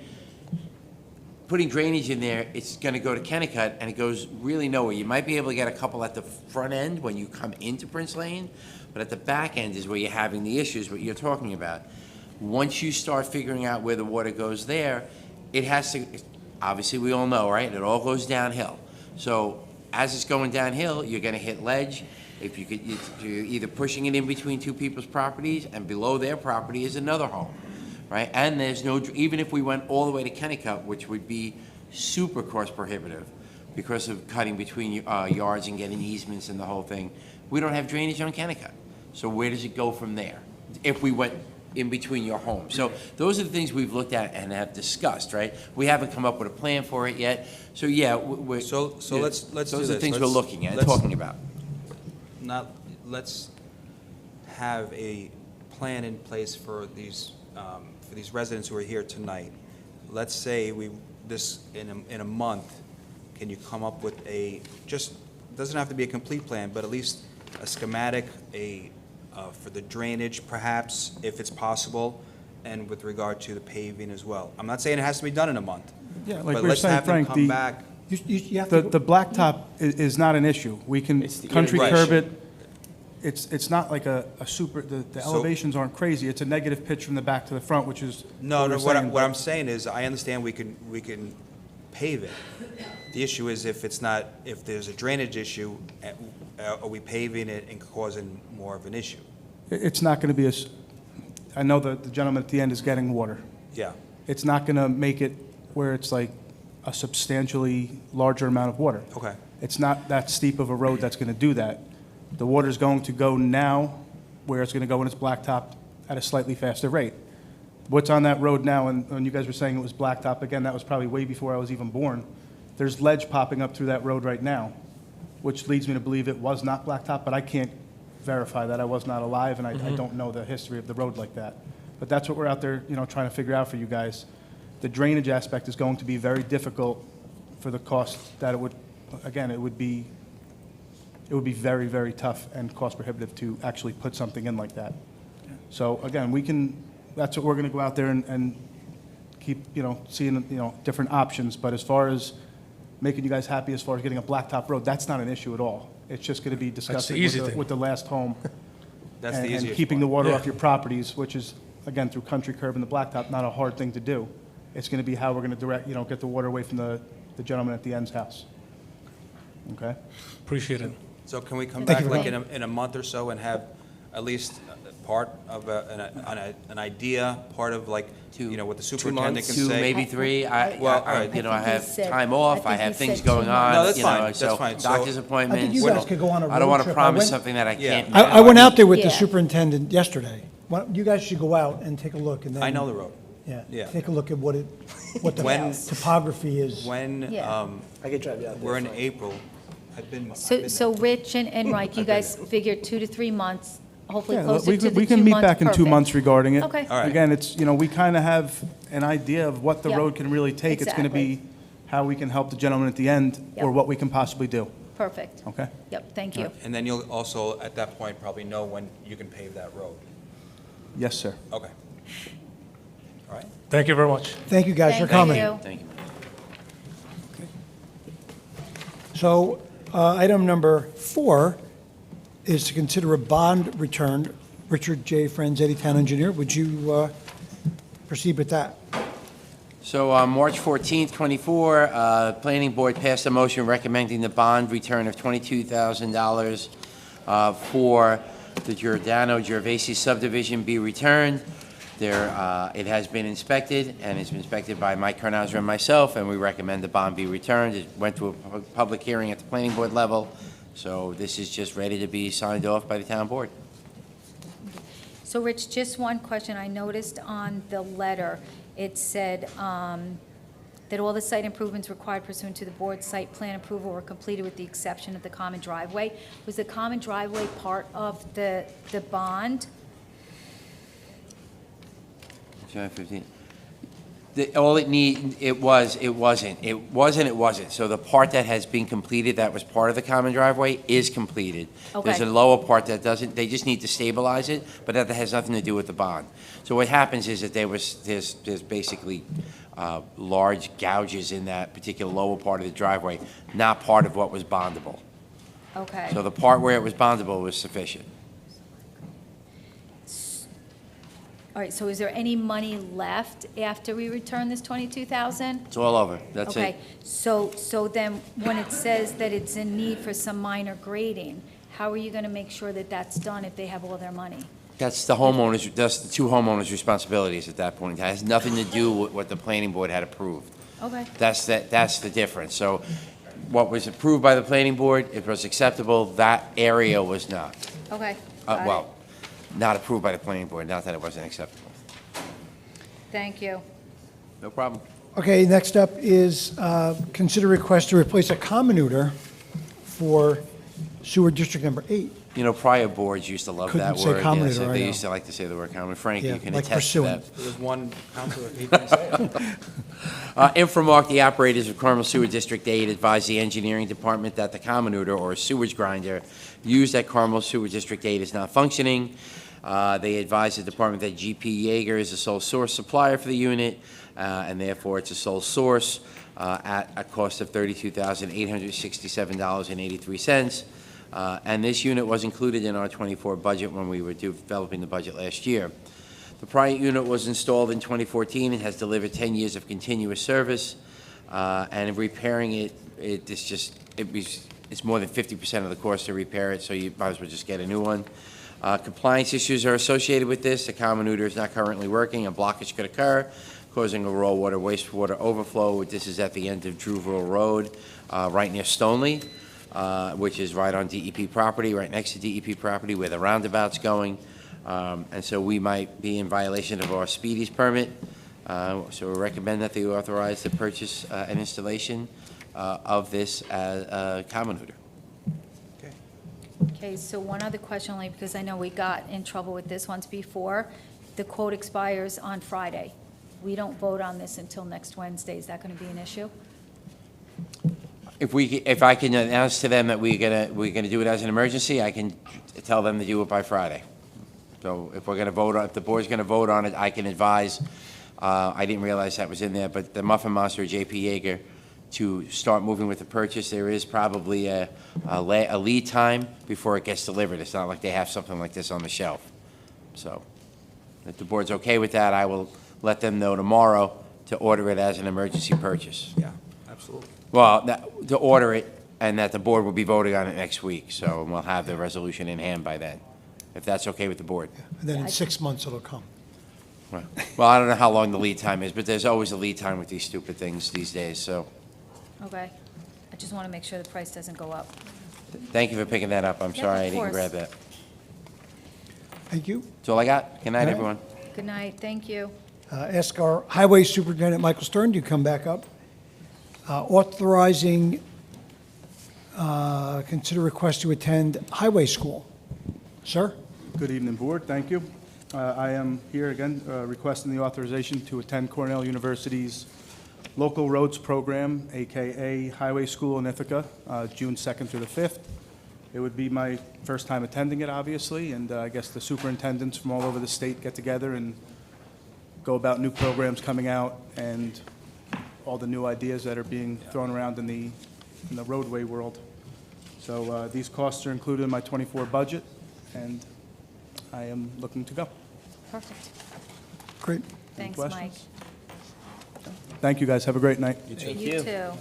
putting drainage in there, it's going to go to Kennicott, and it goes really nowhere. You might be able to get a couple at the front end when you come into Prince Lane, but at the back end is where you're having the issues, what you're talking about. Once you start figuring out where the water goes there, it has to, obviously we all know, right? It all goes downhill. So as it's going downhill, you're going to hit ledge. If you're either pushing it in between two people's properties, and below their property is another home, right? And there's no, even if we went all the way to Kennicott, which would be super cost prohibitive because of cutting between yards and getting easements and the whole thing, we don't have drainage on Kennicott. So where does it go from there? If we went in between your homes. So those are the things we've looked at and have discussed, right? We haven't come up with a plan for it yet. So yeah, we're. So let's do this. Those are the things we're Let's- looking at, let's- talking about. Let's have a plan in place for these residents who are here tonight. Let's say in a month, can you come up with doesn't have to be a complete plan, but at least a schematic, for the drainage perhaps, if it's possible, and with regard to the paving as well. I'm not saying it has to be done in a month, Yeah, like But we were let's saying, have them Frank, come back. You have to. the blacktop is not an issue. We can It's the country irrigation. curb it. It's not like a super, the So- elevations aren't crazy. It's a negative pitch from the back to the front, which is. No, no, we're what saying, what but- I'm saying is, I understand we can pave it. The issue is if it's not, if there's a drainage issue, are we paving it and causing more of an issue? It's not going to be I know that the gentleman at the end is getting water. Yeah, It's not going to make it where it's like a substantially larger amount of water. okay. It's not that steep of a road that's going to do that. The water's going to go now where it's going to go when it's blacktop at a slightly faster rate. What's on that road now, and when you guys were saying it was blacktop, again, that was probably way before I was even born. There's ledge popping up through that road right now, which leads me to believe it was not blacktop, but I can't verify that. I was not alive, and I don't know the history of the road like that. But that's what we're out there, trying to figure out for you guys. The drainage aspect is going to be very difficult for the cost that it would, again, it would be very, very tough and cost prohibitive to actually put something in like that. So again, that's what we're going to go out there and keep, seeing, different options. But as far as making you guys happy as far as getting a blacktop road, that's not an issue at all. It's just going to be discussed easy thing. with the last home. That's the easiest And keeping the part. water off your properties, which is, again, through country curb and the blacktop, not a hard thing to do. It's going to be how we're going to get the water away from the gentleman at the end's house. Okay? Appreciate it. So can we come Thank back you like very in a month or so and have at least part of an idea, part of like, what the superintendent can Two, say? maybe three. Well, all right. I think have he said- time I off, I think he have things said going 2 on. No, that's you know, fine, that's so fine. So- Doctor's I think appointments. you guys could go on a I don't road want to trip. promise something that I can't. Yeah. you know, I went out there with the Yeah. superintendent yesterday. You guys should go out and take a look, and then. I know the road. Yeah, Yeah. take a look at what the When- topography is. When, Yeah. I could drive you out there. we're in fine. April, I've been So, there. so Rich and Mike, you guys figure 2 to 3 months, hopefully Yeah, closer we to the 2 could- months. we can meet back in 2 perfect. months regarding it. Okay. All right. Again, it's, we kind of have an idea of what the Yep. road can really take. It's going to be how we can help the gentleman at the end, or Yep. what we can possibly do, Perfect. okay? Yep, thank you. And then you'll also, at that point, probably know when you can pave that road. Yes, sir. Okay. All right. Thank you very much. Thank you guys for Thank coming. you. Thank you. So, item number 4 is to consider a bond return. Richard J. Franzetti, Town Engineer, would you proceed with that? So on March 14th, 24, Planning Board passed a motion recommending the bond return of $22,000 for the Giordano Gervasi subdivision be returned. It has been inspected, and it's been inspected by Mike Carnazzo and myself, and we recommend the bond be returned. It went to a public hearing at the Planning Board level, so this is just ready to be signed off by the Town Board. So Rich, just one question. I noticed on the letter, it said that all the site improvements required pursuant to the board's site plan approval were completed with the exception of the common driveway. Was the common driveway part of the bond? July 15th. All it wasn't. So the part that has been completed, that was part of the common driveway, is completed. There's Okay. a lower part that doesn't, they just need to stabilize it, but that has nothing to do with the bond. So what happens is that there's basically large gouges in that particular lower part of the driveway, not part of what was bondable. Okay. So the part where it was bondable was sufficient. All right, so is there any money left after we return this 22,000? It's all over, that's Okay, it. so then when it says that it's in need for some minor grading, how are you going to make sure that that's done if they have all their money? That's the two homeowners' responsibilities at that point. It has nothing to do with what the planning board had approved. Okay, That's the difference. So what was approved by the planning board, it was acceptable, that area was not. okay. got it. Well, not approved by the planning board, not that it wasn't acceptable. Thank you. No problem. Okay, next up is consider request to replace a commoner for sewer district number 8. You know, prior boards used to love Couldn't that say word. common Yes, either, I they know. used to like to say the word common. Frank, Yeah, you can like attest to pursuant. that. There was one counselor, he didn't say it. Inframark, the operators of Carmel Sewer District 8, advised the engineering department that the commoner or sewage grinder used at Carmel Sewer District 8 is not functioning. They advised the department that GP Yeager is the sole source supplier for the unit, and therefore it's a sole source at a cost of $32,867.83. And this unit was included in our '24 budget when we were developing the budget last year. The prior unit was installed in 2014 and has delivered 10 years of continuous service. And repairing it's more than 50% of the cost to repair it, so you might as well just get a new one. Compliance issues are associated with this. The common neuter is not currently working. A blockage could occur, causing a raw water, wastewater overflow. This is at the end of Drewville Road, right near Stoneley, which is right on DEP property, right next to DEP property where the roundabout's going. And so we might be in violation of our speedies permit. So we recommend that they authorize the purchase and installation of this common neuter. Okay, so one other question only, because I know we got in trouble with this once before. The quote expires on Friday. We don't vote on this until next Wednesday. Is that going to be an issue? If I can announce to them that we're gonna do it as an emergency, I can tell them to do it by Friday. So if we're gonna vote on, if the board's gonna vote on it, I can advise. I didn't realize that was in there, but the Muffin Monster, J.P. Yeager, to start moving with the purchase, there is probably a lead time before it gets delivered. It's not like they have something like this on the shelf. So if the board's okay with that, I will let them know tomorrow to order it as an emergency purchase. Yeah, absolutely. Well, to order it, and that the board will be voting on it next week, so we'll have the resolution in hand by then, if that's okay with the board. And then in 6 months, it'll come. Well, I don't know how long the lead time is, but there's always a lead time with these stupid things these days, so Okay. I just want to make sure the price doesn't go up. thank you for picking that up. I'm Yeah, sorry of I didn't course. grab that. Thank you. That's all I got. Good night, All right. everyone. Good night, thank you. Ask our Highway Superintendent, Michael Stern, to come back up. Authorizing, consider request to attend highway school. Sir? Good evening, Board. Thank you. I am here again requesting the authorization to attend Cornell University's Local Roads Program, AKA Highway School in Ithaca, June 2nd through the 5th. It would be my first time attending it, obviously, and I guess the superintendents from all over the state get together and go about new programs coming out and all the new ideas that are being thrown around in the roadway world. So these costs are included in my '24 budget, and I am looking to go. Perfect. Great. Thanks, questions? Mike. Thank you, guys. Have a great night. You too.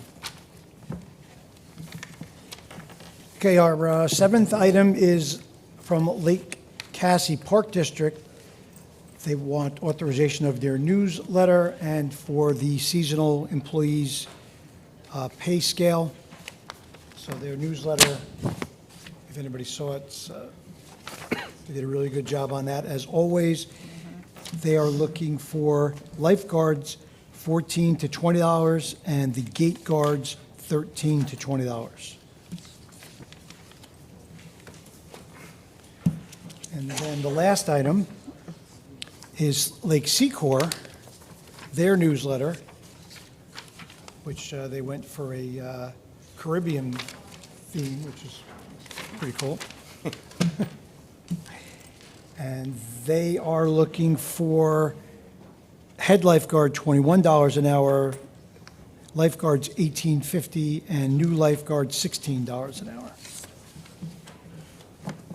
Okay, our seventh item is from Lake Casse Park District. They want authorization of their newsletter and for the seasonal employees' pay scale. So their newsletter, if anybody saw it, they did a really good job on that. As always, they are looking for lifeguards, $14 to $20, and the gate guards, $13 to $20. And then the last item is Lake Secor, their newsletter, which they went for a Caribbean theme, which is pretty cool. And they are looking for head lifeguard, $21 an hour, lifeguards, $18.50, and new lifeguards, $16 an hour.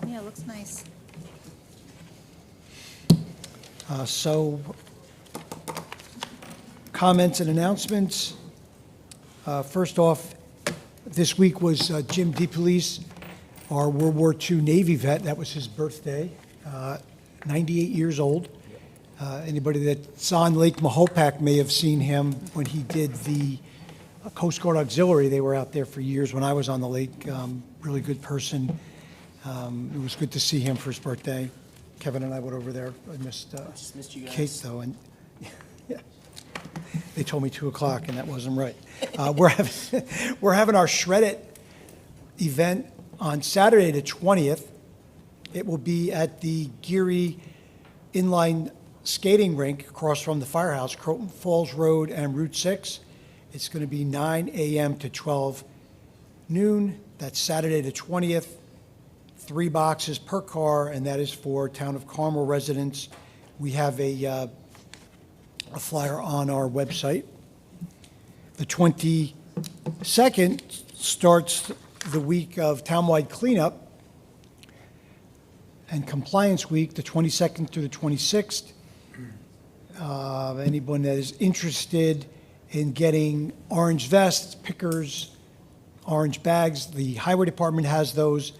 Yeah, it looks nice. So, comments and announcements. First off, this week was Jim DePolice, our World War II Navy vet. That was his birthday, 98 years old. Anybody that's on Lake Mahopac may have seen him when he did the Coast Guard Auxiliary. They were out there for years when I was on the lake. Really good person. It was good to see him for his birthday. Kevin and I went over there. I missed you guys. Kate, though, and yeah. They told me 2 o'clock, and that wasn't right. We're having our Shred It event on Saturday the 20th. It will be at the Geary Inline Skating Rink across from the firehouse, Croton Falls Road and Route 6. It's going to be 9 a.m. to 12 noon. That's Saturday the 20th. 3 boxes per car, and that is for Town of Carmel residents. We have a flyer on our website. The 22nd starts the week of townwide cleanup and compliance week, the 22nd through the 26th. Anyone that is interested in getting orange vests, pickers, orange bags, the highway department has those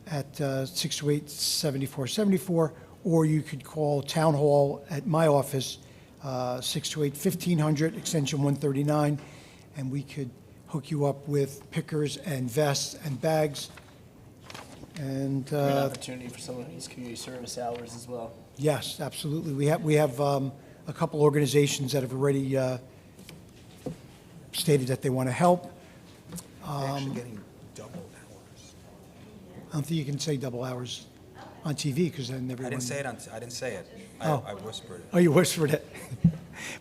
at 628-7474, or you could call Town Hall at my office, 628-1500, extension 139, and we could hook you up with pickers and vests and bags. And An opportunity for someone who needs community service hours as well. yes, absolutely. We have a couple organizations that have already stated that they want to help. Actually getting double hours. I don't think you can say double hours on TV, because then everyone... I didn't say it I didn't say it. Oh. I whispered it. Oh, you whispered it.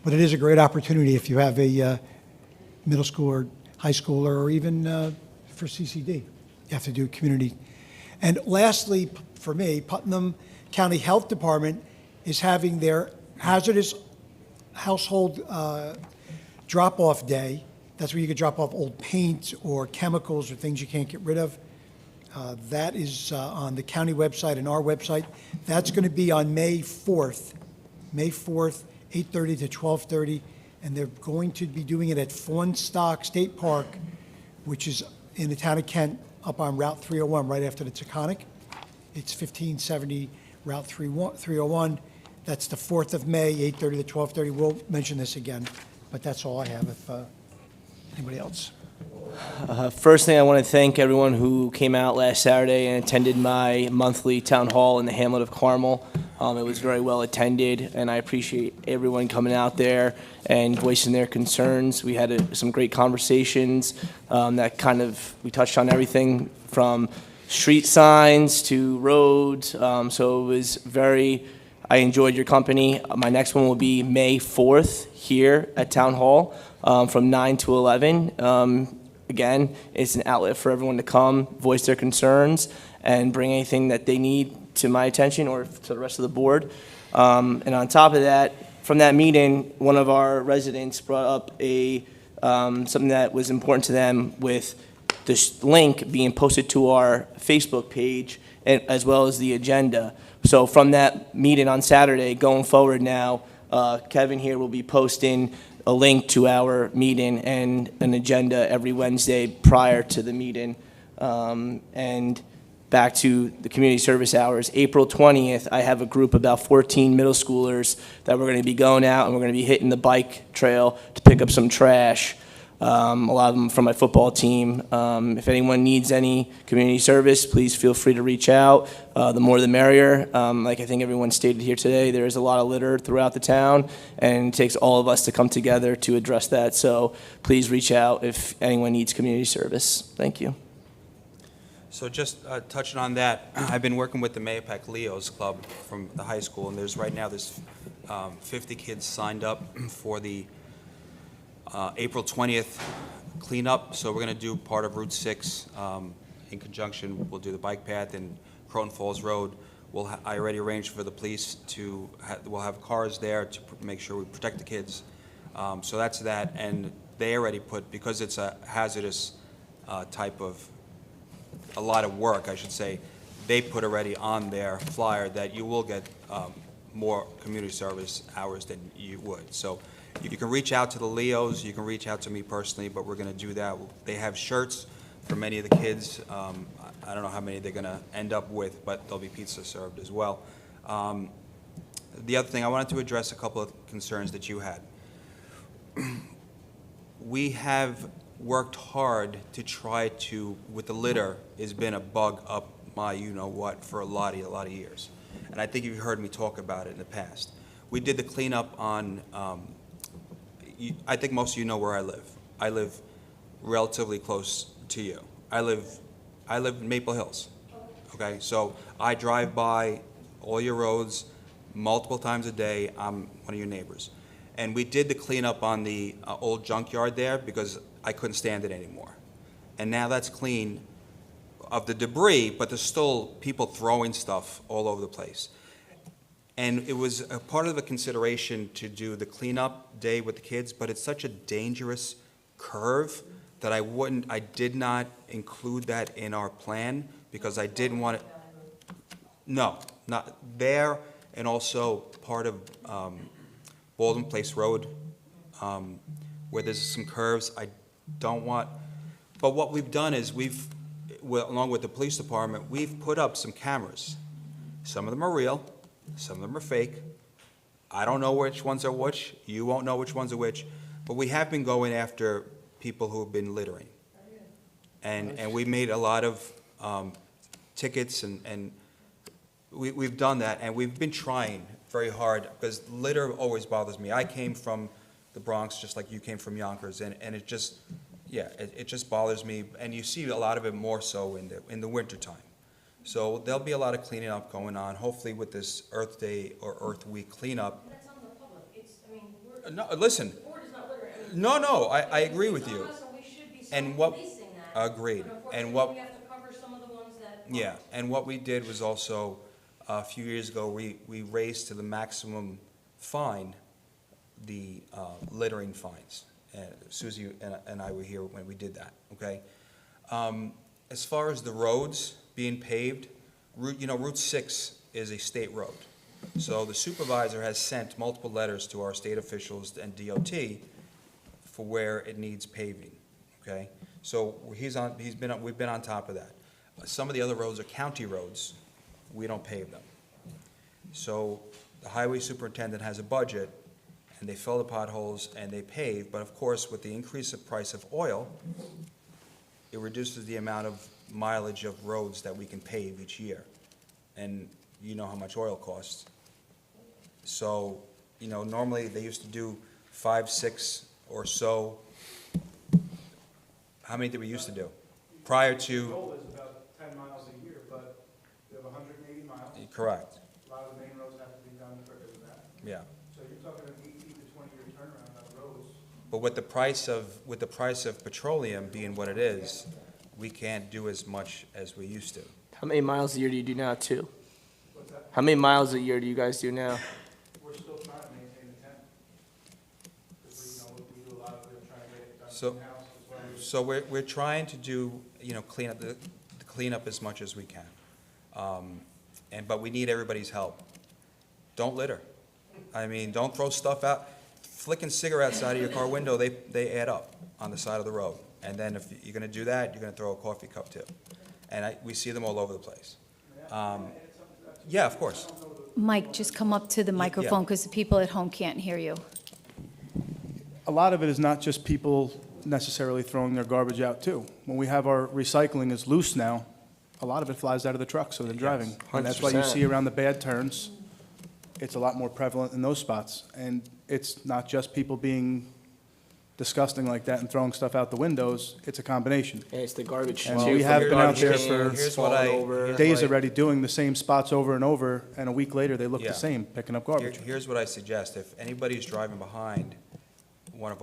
But it is a great opportunity if you have a middle school or high schooler, or even for CCD. You have to do community. And lastly, for me, Putnam County Health Department is having their hazardous household drop-off day. That's where you could drop off old paint or chemicals or things you can't get rid of. That is on the county website and our website. That's going to be on May 4th, 8:30 to 12:30, and they're going to be doing it at Fawnstock State Park, which is in the town of Kent, up on Route 301, right after the Taconic. It's 1570 Route 301. That's the 4th of May, 8:30 to 12:30. We'll mention this again, but that's all I have. If anybody else? First thing, I want to thank everyone who came out last Saturday and attended my monthly town hall in the hamlet of Carmel. It was very well attended, and I appreciate everyone coming out there and voicing their concerns. We had some great conversations we touched on everything from street signs to roads. So it was I enjoyed your company. My next one will be May 4th here at Town Hall from 9 to 11. Again, it's an outlet for everyone to come, voice their concerns, and bring anything that they need to my attention or to the rest of the board. And on top of that, from that meeting, one of our residents brought up something that was important to them with this link being posted to our Facebook page, as well as the agenda. So from that meeting on Saturday, going forward now, Kevin here will be posting a link to our meeting and an agenda every Wednesday prior to the meeting. And back to the community service hours, April 20th, I have a group of about 14 middle schoolers that we're going to be going out, and we're going to be hitting the bike trail to pick up some trash. A lot of them from my football team. If anyone needs any community service, please feel free to reach out. The more the merrier. Like I think everyone stated here today, there is a lot of litter throughout the town, and it takes all of us to come together to address that. So please reach out if anyone needs community service. Thank you. So just touching on that, I've been working with the Mahopac Leos Club from the high school, and there's 50 kids signed up for the April 20th cleanup. So we're going to do part of Route 6 in conjunction. We'll do the bike path in Croton Falls Road. I already arranged for the police we'll have cars there to make sure we protect the kids. So that's that, and they already because it's a hazardous type of, a lot of work, I should say, they put already on their flyer that you will get more community service hours than you would. So you can reach out to the Leos, you can reach out to me personally, but we're going to do that. They have shirts for many of the kids. I don't know how many they're going to end up with, but there'll be pizza served as well. The other thing, I wanted to address a couple of concerns that you had. We have worked hard to try to, with the litter, has been a bug up my you-know-what for a lot of years. And I think you've heard me talk about it in the past. We did the cleanup on, I think most of you know where I live. I live relatively close to you. I live in Maple Hills, okay? So I drive by all your roads multiple times a day. I'm one of your neighbors. And we did the cleanup on the old junkyard there because I couldn't stand it anymore. And now that's clean. of the debris, but there's still people throwing stuff all over the place. And it was a part of the consideration to do the cleanup day with the kids, but it's such a dangerous curve that I did not include that in our plan, because I didn't want it. No, not there, and also part of Baldwin Place Road, where there's some curves. I don't want, but what we've done is along with the police department, we've put up some cameras. Some of them are real, some of them are fake. I don't know which ones are which, you won't know which ones are which, but we have been going after people who have been littering. And we made a lot of tickets, and we've done that, and we've been trying very hard, because litter always bothers me. I came from the Bronx, just like you came from Yonkers, and it just, yeah, it just bothers me, and you see a lot of it more so in the wintertime. So there'll be a lot of cleaning up going on, hopefully with this Earth Day or Earth Week cleanup. That's on the public. It's, I mean, we're. No, listen, The board is not littering. I mean, no, I agree with you. So we should be And what, policing that. agreed, But and unfortunately, what, we have to cover some of the ones that. yeah, and what we did was also, a few years ago, we raised to the maximum fine the littering fines. Susie and I were here when we did that, okay? As far as the roads being paved, Route 6 is a state road. So the supervisor has sent multiple letters to our state officials and DOT for where it needs paving, okay? So we've been on top of that. Some of the other roads are county roads, we don't pave them. So the highway superintendent has a budget, and they fill the potholes and they pave, but of course, with the increase of price of oil, it reduces the amount of mileage of roads that we can pave each year. And you know how much oil costs. So, normally they used to do 5, 6 or so. How many did we used to do? Prior The to, goal is about 10 miles a year, but we have 180 miles. correct, A lot of the main roads have to be done quicker than that. yeah. So you're talking an 18 to 20-year turnaround on roads. But with the price of petroleum being what it is, we can't do as much as we used to. How many miles a year do you do now, too? What's that? How many miles a year do you guys do now? We're still trying to maintain the 10. Because we do a lot of it, trying to get it done So- in-house as well as. So we're trying to do, clean up as much as we can. But we need everybody's help. Don't litter. I mean, don't throw stuff out. Flicking cigarettes out of your car window, they add up on the side of the road. And then if you're gonna do that, you're gonna throw a coffee cup too. And we see them all over the place. Yeah, of course. Mike, just come up to the microphone because the people at home can't hear you. A lot of it is not just people necessarily throwing their garbage out too. When we have our recycling is loose now, a lot of it flies out of the truck, so they're driving. And that's why you 100%. see around the bad turns, it's a lot more prevalent in those spots. And it's not just people being disgusting like that and throwing stuff out the windows, it's a combination. And it's the garbage, And too. we from have the been out garbage there cans Here's falling what I- over. here's Days what I- already doing the same spots over and over, and a week later, they look Yeah. the same, picking up garbage. Here's what I suggest. If anybody's driving behind one of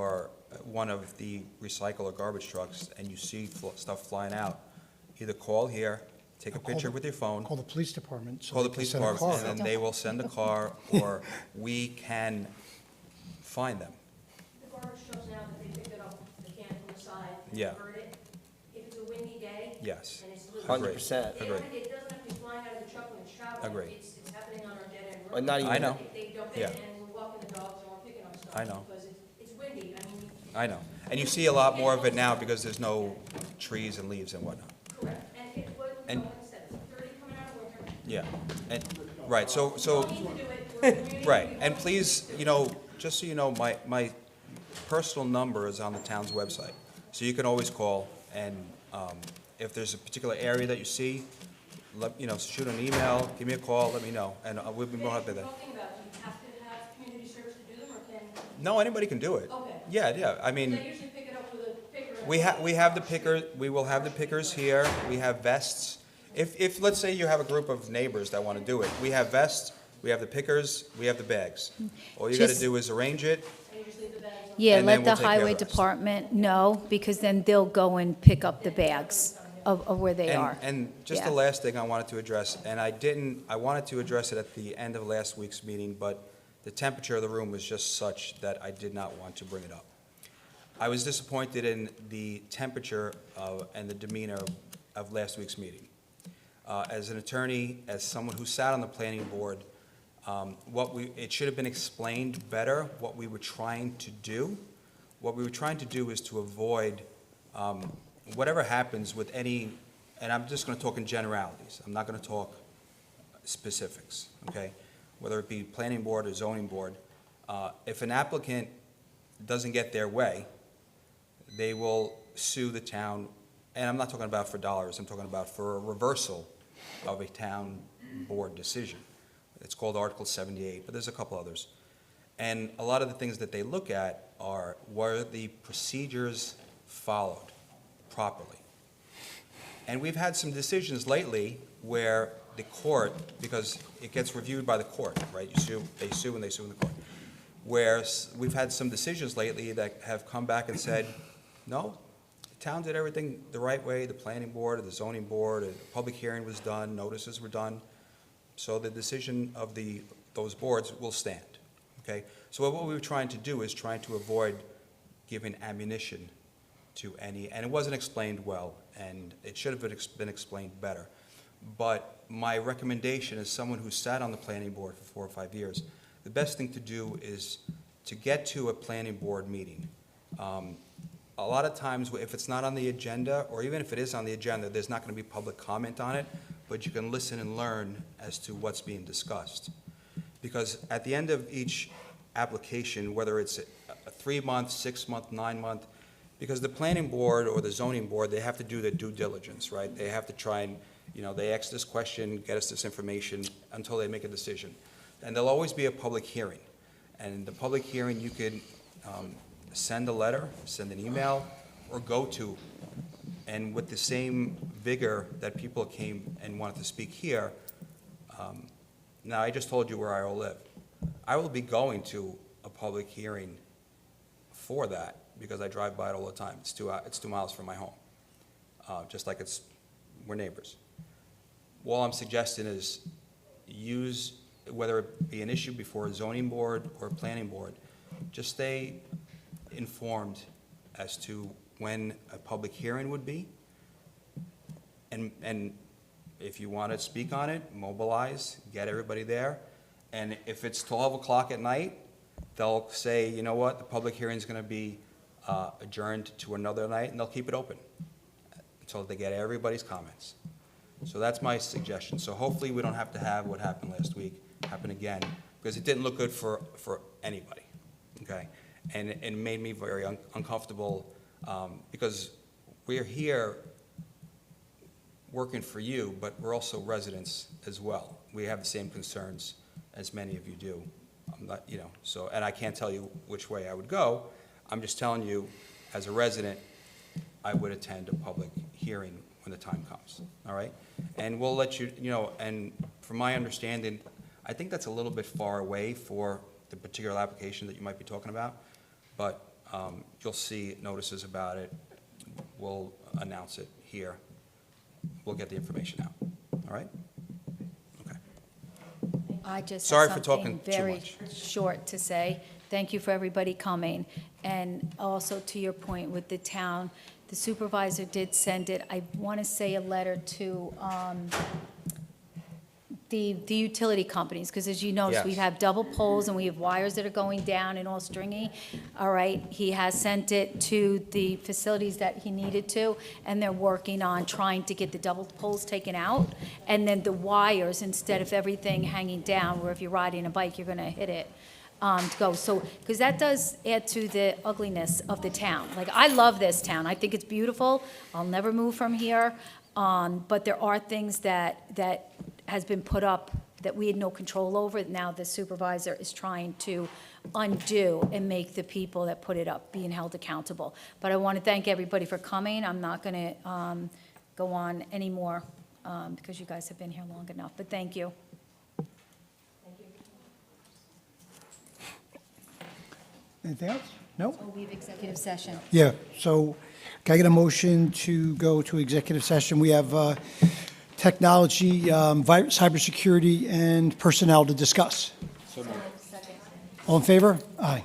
the recycle or garbage trucks and you see stuff flying out, either call here, take a Or call picture the- with your phone, Call the police department. so call the they can police send a department, car. and then they will send a car, or we can find them. The garbage trucks now that they pick it up, the can from the side, and Yeah. convert it. If it's a windy day. Yes. And it's loose. 100%. It doesn't have to be flying out of the truck when it's traveling. Agreed. It's happening on our dead end road. Or not even- I know. They dump Yeah. it, and we're walking the dogs, and we're picking up stuff. I know. Because it's windy, I mean, I know. And you see a lot more of it now because there's no trees and leaves and whatnot. correct. And it was, And- like I said, it's 30 coming out of winter. Yeah. And, right, so, We don't need to do it. We're a community. right, and please, just so you know, my personal number is on the town's website. So you can always call, and if there's a particular area that you see, shoot an email, give me a call, let me know, and we'll be more happy What than. are you talking about? Do you have to have community service to do them, or can, No, anybody can do it. okay. Yeah, I mean. They usually pick it up with a picker. and- We have the picker, we will have the pickers here, we have vests. If, let's say you have a group of neighbors that want to do it, we have vests, we have the pickers, we have the bags. All you gotta Just- do is arrange it, And you just leave the bags on. Yeah, And then let we'll the take care of highway the rest. department know, because then they'll go and pick up the bags. of where they are. And just the Yeah. last thing I wanted to address, and I wanted to address it at the end of last week's meeting, but the temperature of the room was just such that I did not want to bring it up. I was disappointed in the temperature and the demeanor of last week's meeting. As an attorney, as someone who sat on the planning board, it should have been explained better what we were trying to do. What we were trying to do is to avoid whatever happens with any, and I'm just going to talk in generalities. I'm not going to talk specifics, okay? Whether it be planning board or zoning board, if an applicant doesn't get their way, they will sue the town, and I'm not talking about for dollars, I'm talking about for a reversal of a town board decision. It's called Article 78, but there's a couple others. And a lot of the things that they look at are, were the procedures followed properly? And we've had some decisions lately where the court, because it gets reviewed by the court, right? They sue and they sue in the court. Where we've had some decisions lately that have come back and said, no, the town did everything the right way, the planning board, or the zoning board, and the public hearing was done, notices were done. So the decision of those boards will stand, okay? So what we were trying to do is trying to avoid giving ammunition to any, and it wasn't explained well, and it should have been explained better. But my recommendation as someone who sat on the planning board for 4 or 5 years, the best thing to do is to get to a planning board meeting. A lot of times, if it's not on the agenda, or even if it is on the agenda, there's not going to be public comment on it, but you can listen and learn as to what's being discussed. Because at the end of each application, whether it's a 3-month, 6-month, 9-month, because the planning board or the zoning board, they have to do their due diligence, right? They have to try and, they ask this question, get us this information until they make a decision. And there'll always be a public hearing. And the public hearing, you could send a letter, send an email, or go to. And with the same vigor that people came and wanted to speak here, now I just told you where I will live. I will be going to a public hearing for that because I drive by it all the time. It's 2 miles from my home, just like we're neighbors. All I'm suggesting is use, whether it be an issue before a zoning board or a planning board, just stay informed as to when a public hearing would be. And if you want to speak on it, mobilize, get everybody there. And if it's 12 o'clock at night, they'll say, you know what, the public hearing is going to be adjourned to another night, and they'll keep it open until they get everybody's comments. So that's my suggestion. So hopefully we don't have to have what happened last week happen again, because it didn't look good for anybody, okay? And it made me very uncomfortable because we're here working for you, but we're also residents as well. We have the same concerns as many of you do. I'm not, so, and I can't tell you which way I would go. I'm just telling you, as a resident, I would attend a public hearing when the time comes, all right? And we'll let you, and from my understanding, I think that's a little bit far away for the particular application that you might be talking about, but you'll see notices about it. We'll announce it here. We'll get the information out, all right? Okay. I just Sorry have for something talking too very much. short to say. Thank you for everybody coming. And also to your point with the town, the supervisor did send it, I want to say a letter to the utility companies, because as you notice, Yes. we have double poles and we have wires that are going down and all stringy. All right, he has sent it to the facilities that he needed to, and they're working on trying to get the double poles taken out, and then the wires, instead of everything hanging down, where if you're riding a bike, you're gonna hit it, to go. So, because that does add to the ugliness of the town. Like, I love this town. I think it's beautiful. I'll never move from here. But there are things that has been put up that we had no control over. Now the supervisor is trying to undo and make the people that put it up being held accountable. But I want to thank everybody for coming. I'm not going to go on anymore because you guys have been here long enough. But thank you. Anything else? No? Oh, we have executive session. Yeah, so can I get a motion to go to executive session? We have technology, cybersecurity, and personnel to discuss. All in favor? Aye.